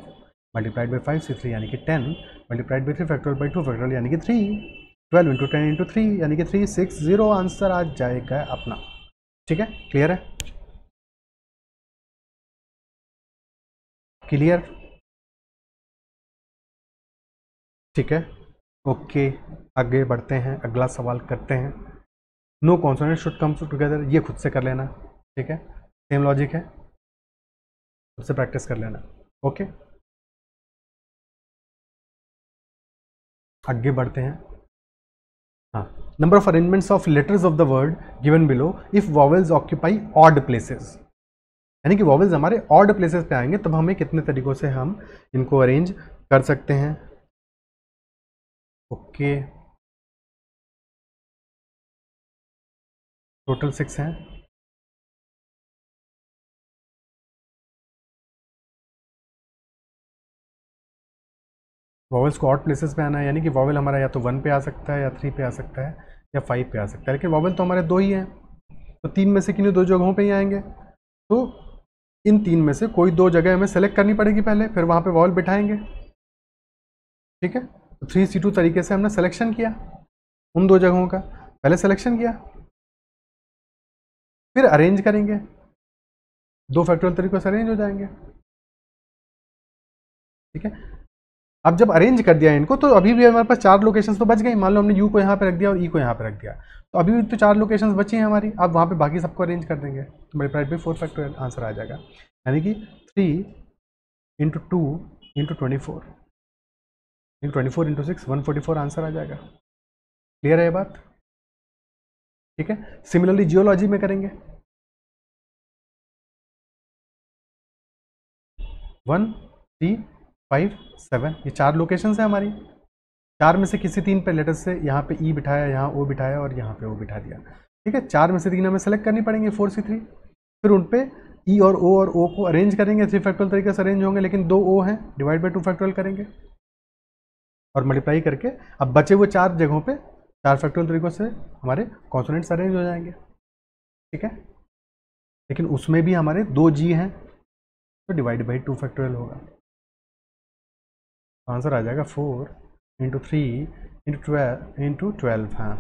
मल्टीप्लाइड बाई 5C3 यानी कि 10 multiplied by 3 factorial by 2 factorial यानी कि 3, 12 इंटू 10 इंटू 3 यानी कि 360 आंसर आ जाएगा अपना। ठीक है, क्लियर है? क्लियर? ठीक है, ओके, आगे बढ़ते हैं, अगला सवाल करते हैं। No consonant should come together, ये खुद से कर लेना। ठीक है, सेम लॉजिक है, खुद से प्रैक्टिस कर लेना। ओके, आगे बढ़ते हैं। हाँ, number of arrangements of letters of the word given below if vowels occupy odd places, यानी कि वॉवेल्स हमारे ऑड प्लेसेस पे आएंगे तब हमें कितने तरीकों से हम इनको अरेंज कर सकते हैं। ओके, टोटल 6 हैं। वॉवेल्स को ऑड प्लेसेस पे आना है, यानी कि वॉवेल हमारा या तो 1 पे आ सकता है, या 3 पे आ सकता है, या 5 पे आ सकता है, लेकिन वॉवेल तो हमारे 2 ही हैं, तो 3 में से किन्हीं 2 जगहों पे ही आएंगे। तो इन 3 में से कोई 2 जगह हमें सेलेक्ट करनी पड़ेगी पहले, फिर वहाँ पे वॉवेल बिठाएंगे। ठीक है, तो 3C2 तरीके से हमने सिलेक्शन किया उन 2 जगहों का, पहले सिलेक्शन किया, फिर अरेंज करेंगे, 2 फैक्टोरियल तरीकों से अरेंज हो जाएंगे। ठीक है, अब जब अरेंज कर दिया इनको तो अभी भी हमारे पास 4 लोकेशंस तो बच गई। मान लो हमने यू को यहाँ पे रख दिया और ई को यहाँ पे रख दिया, तो अभी भी तो 4 लोकेशंस बची हैं हमारी। अब वहाँ पे बाकी सबको अरेंज कर देंगे तो मल्टीप्लाइड बाई 4 फैक्टोरियल आंसर आ जाएगा, यानी कि 3 into 2 into 24 into 24 into 6 144 answer आ जाएगा। क्लियर है ये बात? ठीक है, सिमिलरली जियोलॉजी में करेंगे। 1 3 5 7 ये 4 लोकेशंस हैं हमारी। 4 में से किसी 3 पे लेटर से यहाँ पे ई बिठाया, यहाँ ओ बिठाया और यहाँ पे ओ बिठा दिया। ठीक है, 4 में से 3 हमें सेलेक्ट करनी पड़ेंगे 4C3, फिर उन पे ई और ओ को अरेंज करेंगे, 3 फैक्टोरियल तरीके से अरेंज होंगे, लेकिन 2 ओ हैं, डिवाइड बाई 2 फैक्टोरियल करेंगे और मल्टीप्लाई करके अब बचे हुए 4 जगहों पे 4 फैक्टोरियल तरीकों से हमारे कॉन्सोनेंट्स अरेंज हो जाएंगे। ठीक है, लेकिन उसमें भी हमारे 2 जी हैं तो डिवाइड बाई 2 फैक्टोरियल होगा, आंसर आ जाएगा 4 इंटू 3 इंटू 12 हाँ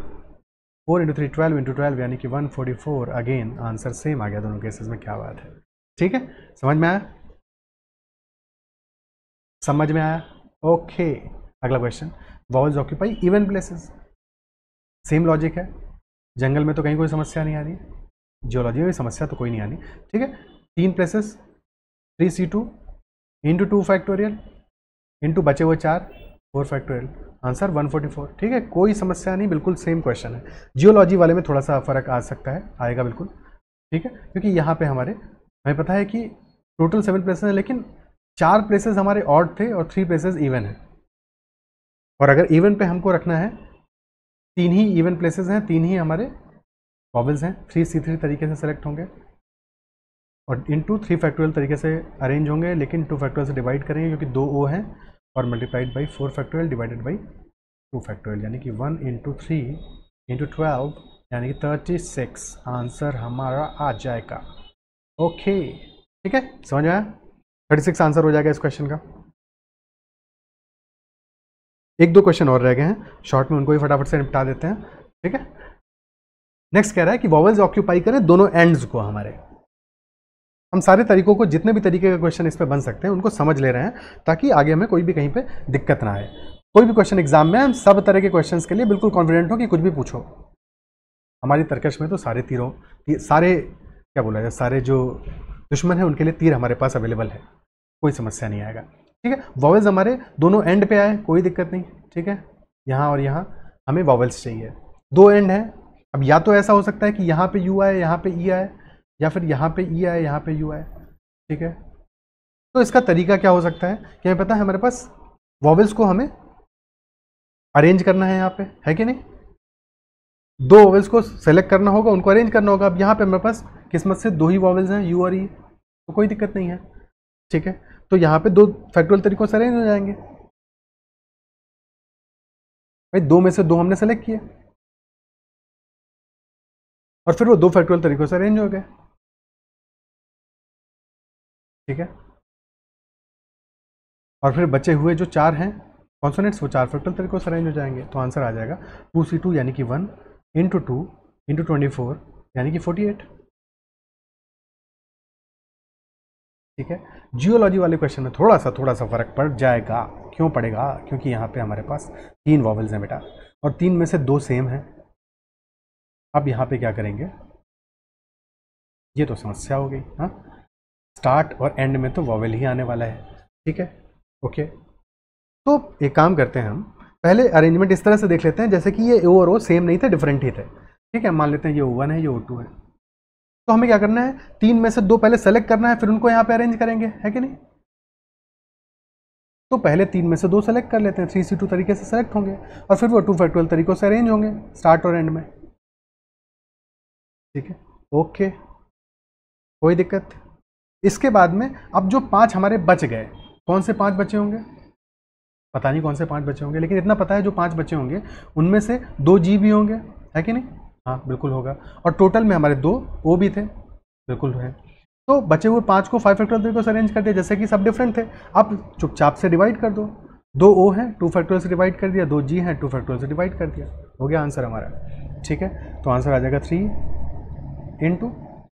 4 इंटू 3 12 इंटू 12 यानी कि 144। अगेन आंसर सेम आ गया दोनों केसेस में, क्या बात है। ठीक है, समझ में आया? समझ में आया? ओके, अगला question, vowels occupy even places, same logic है। जंगल में तो कहीं कोई समस्या नहीं आ रही, जियोलॉजी में भी समस्या तो कोई नहीं आनी। ठीक है, 3 places 3C2 into 2 factorial into बचे हुए 4 फैक्टोरियल, आंसर 144। ठीक है, कोई समस्या नहीं, बिल्कुल सेम क्वेश्चन है। जियोलॉजी वाले में थोड़ा सा फर्क आ सकता है, आएगा बिल्कुल। ठीक है, क्योंकि यहाँ पे हमें पता है कि टोटल 7 प्लेसेस हैं, लेकिन 4 प्लेसेस हमारे ऑड थे और 3 प्लेसेस इवन है, और अगर इवन पे हमको रखना है 3 ही इवन प्लेसेस हैं, 3 ही हमारे वॉवेल्स हैं, 3C3 तरीके से सेलेक्ट होंगे और इंटू 3 फैक्टोरियल तरीके से अरेंज होंगे, लेकिन 2 फैक्टोरियल से डिवाइड करेंगे क्योंकि 2 ओ हैं, और multiplied by 4 factorial divided by 2 factorial, यानी कि 1 इंटू 3 इंटू 12 यानी कि 36 आंसर हमारा आ जाएगा। ओके, ठीक है, समझ में आया? 36 आंसर हो जाएगा इस क्वेश्चन का। 1-2 क्वेश्चन और रह गए हैं शॉर्ट में, उनको भी फटाफट से निपटा देते हैं। ठीक है, नेक्स्ट कह रहा है कि वॉवेल्स ऑक्यूपाई करें दोनों एंड्स को हमारे। हम सारे तरीकों को, जितने भी तरीके का क्वेश्चन इस पे बन सकते हैं उनको समझ ले रहे हैं ताकि आगे हमें कोई भी कहीं पे दिक्कत ना आए। कोई भी क्वेश्चन एग्जाम में हम सब तरह के क्वेश्चंस के लिए बिल्कुल कॉन्फिडेंट हो कि कुछ भी पूछो। हमारी तर्कश में तो सारे तीरों, सारे क्या बोला जाए, सारे जो दुश्मन है उनके लिए तीर हमारे पास अवेलेबल है, कोई समस्या नहीं आएगा। ठीक है, वॉवेल्स हमारे दोनों एंड पे आए, कोई दिक्कत नहीं। ठीक है, यहाँ और यहाँ हमें वॉवेल्स चाहिए, 2 एंड है। अब या तो ऐसा हो सकता है कि यहाँ पे यू आए, यहाँ पे ई आए, या फिर यहाँ पे ई आए, यहाँ पे यू आए। ठीक है, तो इसका तरीका क्या हो सकता है कि हमें पता है हमारे पास वॉवेल्स को हमें अरेंज करना है, यहाँ पे है कि नहीं, 2 वॉवेल्स को सेलेक्ट करना होगा, उनको अरेंज करना होगा। अब यहाँ पे हमारे पास किस्मत से 2 ही वॉवेल्स हैं, यू और ई, तो कोई दिक्कत नहीं है। ठीक है, तो यहाँ पे 2 फैक्टोरियल तरीकों से अरेंज हो जाएंगे। भाई 2 में से 2 हमने सेलेक्ट किए और फिर वो 2 फैक्टोरियल तरीकों से अरेंज हो गए। ठीक है, और फिर बचे हुए जो 4 हैं कॉन्सोनेंट्स वो 4 फैक्टोरियल तरीकों से अरेंज हो जाएंगे। तो आंसर आ जाएगा 2C2 यानी कि 1 इंटू 2 इंटू 24 यानी कि 48। ठीक है, जियोलॉजी वाले क्वेश्चन में थोड़ा सा फर्क पड़ जाएगा। क्यों पड़ेगा? क्योंकि यहाँ पे हमारे पास 3 वॉवल्स हैं बेटा, और 3 में से 2 सेम हैं। अब यहाँ पे क्या करेंगे, ये तो समस्या हो गई। हाँ, स्टार्ट और एंड में तो वॉवल ही आने वाला है। ठीक है, ओके। तो एक काम करते हैं, हम पहले अरेंजमेंट इस तरह से देख लेते हैं जैसे कि ये ओ और ओ सेम नहीं थे, डिफरेंट ही थे। ठीक है, मान लेते हैं ये O1 है, ये O2 है। तो हमें क्या करना है, 3 में से 2 पहले सेलेक्ट करना है, फिर उनको यहाँ पे अरेंज करेंगे, है कि नहीं? तो पहले 3 में से 2 सेलेक्ट कर लेते हैं, 3C2 तरीके से सेलेक्ट होंगे, और फिर वो 2 फैक्टोरियल तरीकों से अरेंज होंगे स्टार्ट और एंड में। ठीक है, ओके, कोई दिक्कत। इसके बाद में अब जो 5 हमारे बच गए, कौन से 5 बचे होंगे पता नहीं, कौन से 5 बचे होंगे, लेकिन इतना पता है जो 5 बचे होंगे उनमें से 2 G भी होंगे, है कि नहीं? हाँ बिल्कुल होगा। और टोटल में हमारे 2 O भी थे, बिल्कुल है। तो बचे हुए 5 को 5 फैक्टोरियल तरीकों से अरेंज कर दिया, जैसे कि सब डिफरेंट थे। अब चुपचाप से डिवाइड कर दो, 2 O हैं 2 फैक्टोरियल से डिवाइड कर दिया, 2 G हैं 2 फैक्टोरियल से डिवाइड कर दिया, हो गया आंसर हमारा। ठीक है, तो आंसर आ जाएगा 3 इंटू,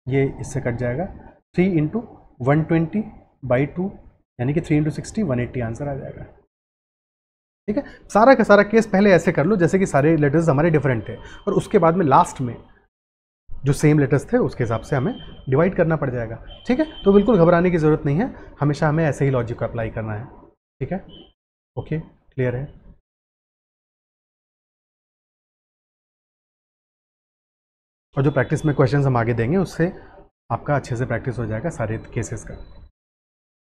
ये इससे कट जाएगा, 3 इंटू 120/2 यानी कि 3 इंटू 60 180 आंसर आ जाएगा। ठीक है, सारा का सारा केस पहले ऐसे कर लो जैसे कि सारे लेटर्स हमारे डिफरेंट थे, और उसके बाद में लास्ट में जो सेम लेटर्स थे उसके हिसाब से हमें डिवाइड करना पड़ जाएगा। ठीक है, तो बिल्कुल घबराने की ज़रूरत नहीं है, हमेशा हमें ऐसे ही लॉजिक को अप्लाई करना है। ठीक है, ओके, क्लियर है। और जो प्रैक्टिस में क्वेश्चंस हम आगे देंगे उससे आपका अच्छे से प्रैक्टिस हो जाएगा सारे केसेस का।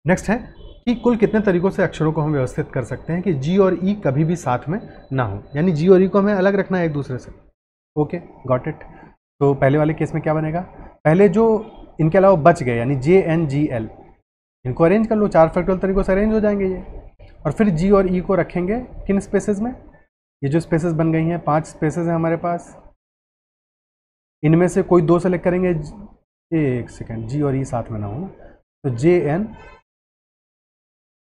नेक्स्ट है कि कुल कितने तरीकों से अक्षरों को हम व्यवस्थित कर सकते हैं कि जी और ई कभी भी साथ में ना हो, यानी जी और ई को हमें अलग रखना है एक दूसरे से। Okay, got it. तो पहले वाले केस में क्या बनेगा, पहले जो इनके अलावा बच गए यानी JNGL, इनको अरेंज कर लो, 4 फैक्टोरियल तरीकों से अरेंज हो जाएंगे ये। और फिर जी और ई को रखेंगे किन स्पेसेस में, ये जो स्पेसेस बन गई हैं 5 स्पेसेस हैं हमारे पास, इनमें से कोई 2 सेलेक्ट करेंगे। एक सेकेंड, जी और ई साथ में ना हो ना, तो JN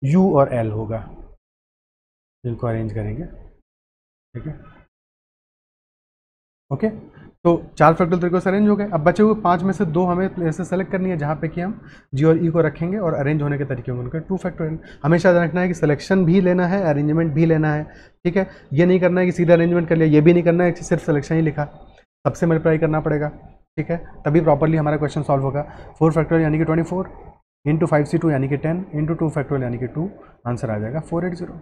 U और L होगा, इनको अरेंज करेंगे। ठीक है, ओके। तो 4 फैक्टोरियल तरीकों से अरेंज हो गए। अब बचे हुए 5 में से 2 हमें प्लेसेस सेलेक्ट करनी है जहाँ पे कि हम जी और ई को रखेंगे, और अरेंज होने के तरीके होंगे 2 फैक्टोरियल। हमेशा ध्यान रखना है कि सिलेक्शन भी लेना है, अरेंजमेंट भी लेना है। ठीक है, ये नहीं करना है कि सीधा अरेंजमेंट कर लिया, ये भी नहीं करना है कि सिर्फ सिलेक्शन ही लिखा, सबसे मल्टीप्लाई करना पड़ेगा। ठीक है, तभी प्रॉपरली हमारा क्वेश्चन सॉल्व होगा। 4 फैक्टोरियल यानी कि 24 इंटू 5C2 यानी कि 10 इंटू 2 फैक्टोरियल यानी कि 2, आंसर आ जाएगा 480।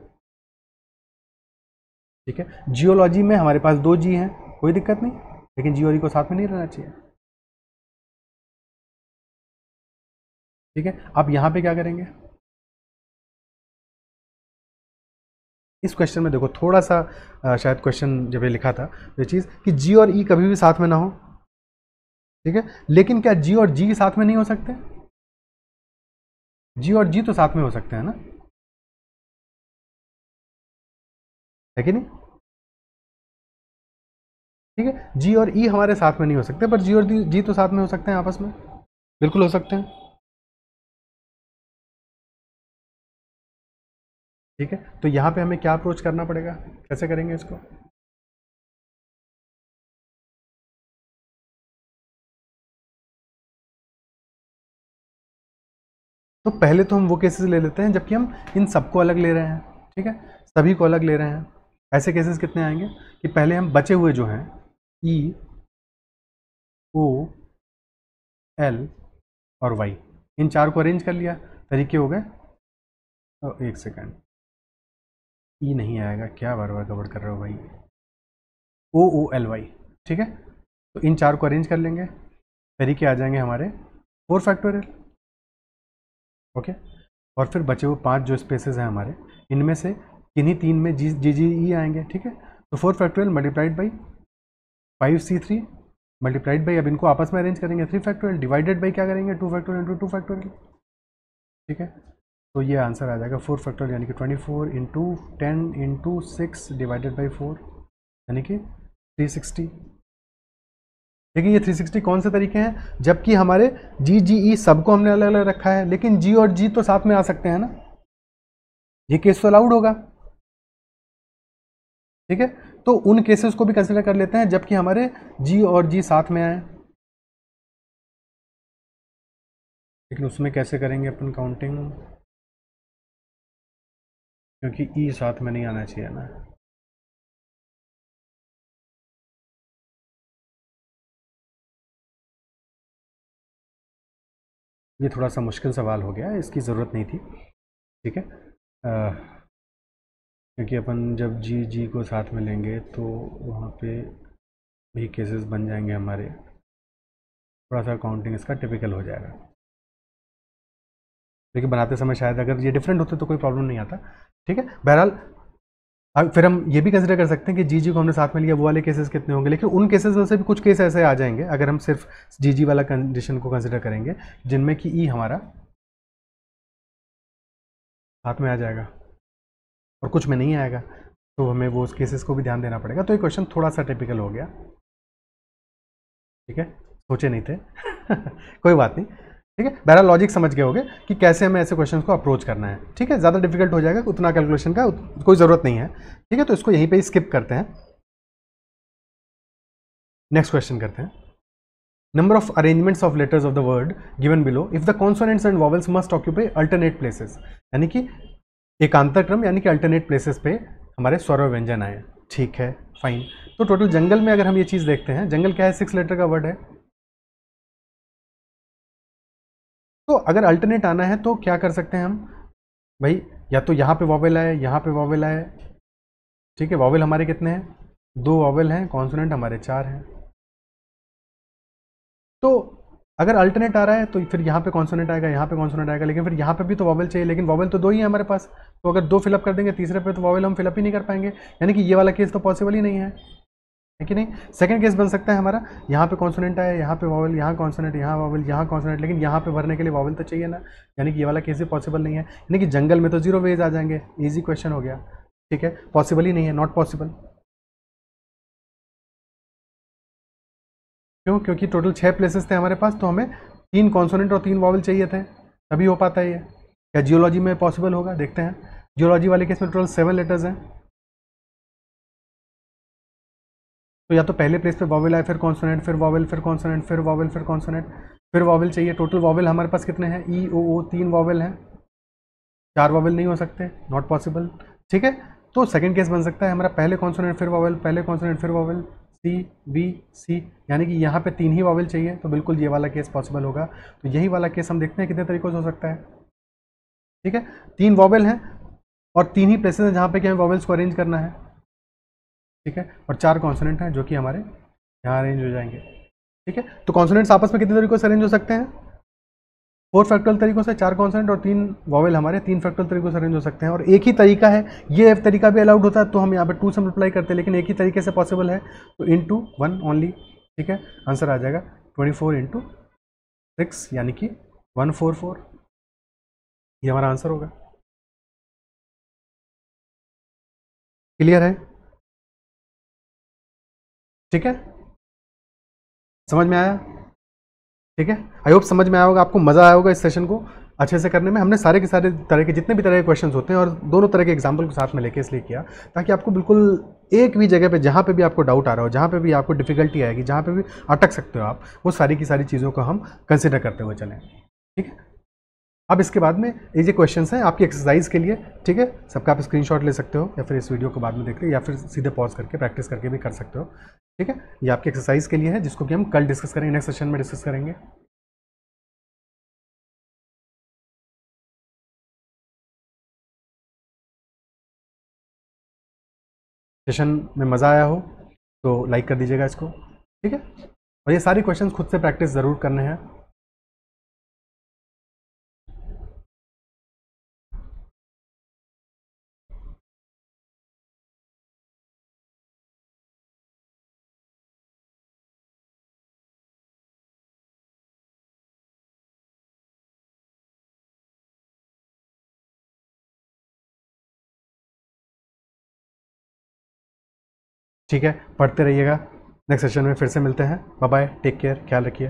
ठीक है, जियोलॉजी में हमारे पास 2 G हैं, कोई दिक्कत नहीं, लेकिन जी और ई को साथ में नहीं रहना चाहिए। ठीक है, अब यहाँ पे क्या करेंगे, इस क्वेश्चन में देखो थोड़ा सा शायद क्वेश्चन जब ये लिखा था ये चीज़ कि जी और ई कभी भी साथ में ना हो। ठीक है, लेकिन क्या जी और जी साथ में नहीं हो सकते? जी और जी तो साथ में हो सकते हैं ना, है कि नहीं? ठीक है, जी और ई हमारे साथ में नहीं हो सकते, पर जी और जी तो साथ में हो सकते हैं आपस में, बिल्कुल हो सकते हैं। ठीक है, तो यहाँ पे हमें क्या अप्रोच करना पड़ेगा, कैसे करेंगे इसको? तो पहले तो हम वो केसेस ले लेते हैं जबकि हम इन सबको अलग ले रहे हैं। ठीक है, सभी को अलग ले रहे हैं। ऐसे केसेस कितने आएंगे कि पहले हम बचे हुए जो हैं ई, ओ, एल और वाई, इन 4 को अरेंज कर लिया, तरीके हो गए। तो एक सेकेंड, ई नहीं आएगा, क्या बार बार गड़बड़ कर रहे हो भाई, OOLY। ठीक है, तो इन 4 को अरेंज कर लेंगे, तरीके आ जाएंगे हमारे 4 फैक्टोरियल। ओके, और फिर बचे हुए 5 जो स्पेसेस हैं हमारे, इनमें से किन्हीं 3 में जी आएंगे। ठीक है, तो 4 factorial multiplied by 5C3 multiplied by, अब इनको आपस में अरेंज करेंगे 3 फैक्टोरियल, डिवाइडेड बाई क्या करेंगे 2 फैक्टोरियल इंटू 2 फैक्टोरियल। ठीक है, तो ये आंसर आ जाएगा 4 फैक्टोरियल यानी कि 24 इंटू 10 इंटू 6 डिवाइडेड बाई 4 यानी कि 360। देखिए ये 360 कौन से तरीके हैं, जबकि हमारे जी सबको हमने अलग अलग रखा है, लेकिन जी और जी तो साथ में आ सकते हैं ना, ये केस तो अलाउड होगा। ठीक है, तो उन केसेस को भी कंसिडर कर लेते हैं जबकि हमारे जी और जी साथ में आए, लेकिन उसमें कैसे करेंगे अपन काउंटिंग, क्योंकि ई साथ में नहीं आना चाहिए ना। ये थोड़ा सा मुश्किल सवाल हो गया, इसकी ज़रूरत नहीं थी। ठीक है, क्योंकि अपन जब जी जी को साथ में लेंगे तो वहाँ पे भी केसेस बन जाएंगे हमारे, थोड़ा सा काउंटिंग इसका टिपिकल हो जाएगा। लेकिन बनाते समय शायद अगर ये डिफरेंट होते तो कोई प्रॉब्लम नहीं आता। ठीक है, बहरहाल अब फिर हम ये भी कंसिडर कर सकते हैं कि जी जी को हमने साथ में लिया, वो वाले केसेस कितने होंगे, लेकिन उन केसेस में से भी कुछ केस ऐसे आ जाएंगे अगर हम सिर्फ जी जी वाला कंडीशन को कंसिडर करेंगे जिनमें कि ई हमारा साथ में आ जाएगा और कुछ में नहीं आएगा, तो हमें वो उस केसेस को भी ध्यान देना पड़ेगा। तो ये क्वेश्चन थोड़ा सा टिपिकल हो गया। ठीक है, सोचे नहीं थे कोई बात नहीं। ठीक है, बहरहाल लॉजिक समझ गए होगे कि कैसे हमें ऐसे क्वेश्चन को अप्रोच करना है। ठीक है, ज़्यादा डिफिकल्ट हो जाएगा, उतना कैलकुलेशन का कोई ज़रूरत नहीं है। ठीक है, तो इसको यहीं पे स्किप करते हैं, नेक्स्ट क्वेश्चन करते हैं। Number of arrangements of letters of the word given below if the consonants and vowels must occupy alternate places, यानी कि एकांतर क्रम यानी कि अल्टरनेट प्लेसेस पे हमारे स्वर और व्यंजन आए। ठीक है, फाइन। तो टोटल जंगल में अगर हम ये चीज़ देखते हैं, जंगल क्या है, 6 लेटर का वर्ड है। तो अगर अल्टरनेट आना है तो क्या कर सकते हैं हम भाई, या तो यहाँ पे वॉवेल आए, यहाँ पे वॉवेल आए। ठीक है, वॉवेल हमारे कितने हैं, 2 वॉवेल हैं, कॉन्सोनेंट हमारे 4 हैं। तो अगर अल्टरनेट आ रहा है तो फिर यहाँ पे कॉन्सोनेंट आएगा, यहाँ पे कॉन्सोनेंट आएगा, लेकिन फिर यहाँ पे भी तो वॉवेल चाहिए, लेकिन वॉवेल तो 2 ही है हमारे पास। तो अगर 2 फिलअप कर देंगे, तीसरे पे तो वॉवेल हम फिलअप ही नहीं कर पाएंगे, यानी कि ये वाला केस तो पॉसिबल ही नहीं है कि नहीं। सेकंड केस बन सकता है हमारा, यहाँ पे कॉन्सोनेंट आया, यहाँ पे वॉवेल, यहाँ कॉन्सोनेंट, यहाँ वॉवेल, यहाँ कॉन्सोनेंट, लेकिन यहाँ पे भरने के लिए वॉवेल तो चाहिए ना, यानी कि ये वाला केस भी पॉसिबल नहीं है, यानी कि जंगल में तो 0 वेज आ जाएंगे। ईजी क्वेश्चन हो गया। ठीक है, पॉसिबल ही नहीं है, नॉट पॉसिबल। क्यों, क्योंकि टोटल 6 प्लेसेस थे हमारे पास, तो हमें 3 कॉन्सोनेंट और 3 वॉवेल चाहिए थे, तभी हो पाता है ये। क्या जियोलॉजी में पॉसिबल होगा, देखते हैं। जियोलॉजी वाले केस में टोटल 7 लेटर्स हैं, तो या तो पहले प्लेस पे वॉवेल आए, फिर कॉन्सोनेंट, फिर वॉवेल, फिर कॉन्सोनेंट, फिर वॉवेल, फिर कॉन्सोनेंट, फिर वॉवेल चाहिए। टोटल वॉवेल हमारे पास कितने हैं, ई ओ ओ 3 वॉवेल हैं, 4 वॉवेल नहीं हो सकते, नॉट पॉसिबल। ठीक है, तो सेकंड केस बन सकता है हमारा, पहले कॉन्सोनेंट फिर वॉवेल, पहले कॉन्सोनेंट फिर वॉवेल, सी बी सी, यानी कि यहाँ पे 3 ही वॉवेल चाहिए, तो बिल्कुल ये वाला केस पॉसिबल होगा। तो यही वाला केस हम देखते हैं कितने तरीकों से हो सकता है। ठीक है, 3 वॉवेल हैं और 3 ही प्लेसेस हैं जहाँ पे कि हमें वॉवेल्स को अरेंज करना है। ठीक है, और 4 कॉन्सोनेंट हैं जो कि हमारे यहाँ अरेंज हो जाएंगे। ठीक है, तो कॉन्सोनेंट्स आपस में कितने तरीकों से अरेंज हो सकते हैं, 4 फैक्टोरियल तरीकों से, 4 कॉन्सोनेंट और 3 वॉवेल हमारे 3 फैक्टोरियल तरीकों से अरेंज हो सकते हैं। और एक ही तरीका है, ये तरीका भी अलाउड होता है तो हम यहाँ पे 2 से मल्टीप्लाई करते हैं, लेकिन एक ही तरीके से पॉसिबल है तो इंटू 1 ओनली। ठीक है, आंसर आ जाएगा 24 इंटू 6 यानी कि 144, ये हमारा आंसर होगा। क्लियर है? ठीक है, समझ में आया? ठीक है, आई होप समझ में आया होगा, आपको मज़ा आया होगा इस सेशन को अच्छे से करने में। हमने सारे के सारे तरह के जितने भी तरह के क्वेश्चंस होते हैं और दोनों तरह के एग्जाम्पल को साथ में लेके इसलिए किया ताकि आपको बिल्कुल एक भी जगह पे जहाँ पे भी आपको डाउट आ रहा हो, जहाँ पे भी आपको डिफिकल्टी आएगी, जहाँ पे भी अटक सकते हो आप, वो सारी की सारी चीज़ों को हम कंसिडर करते हुए चलें। ठीक है, अब इसके बाद में ये जो क्वेश्चंस हैं आपकी एक्सरसाइज के लिए, ठीक है, सबका आप स्क्रीनशॉट ले सकते हो या फिर इस वीडियो को बाद में देख के या फिर सीधे पॉज करके प्रैक्टिस करके भी कर सकते हो। ठीक है, ये आपकी एक्सरसाइज के लिए है जिसको कि हम कल डिस्कस करेंगे, नेक्स्ट सेशन में डिस्कस करेंगे। सेशन में मज़ा आया हो तो लाइक कर दीजिएगा इसको। ठीक है, और ये सारे क्वेश्चंस खुद से प्रैक्टिस ज़रूर करने हैं। ठीक है, पढ़ते रहिएगा। नेक्स्ट सेशन में फिर से मिलते हैं। बाय बाय, टेक केयर, ख्याल रखिए।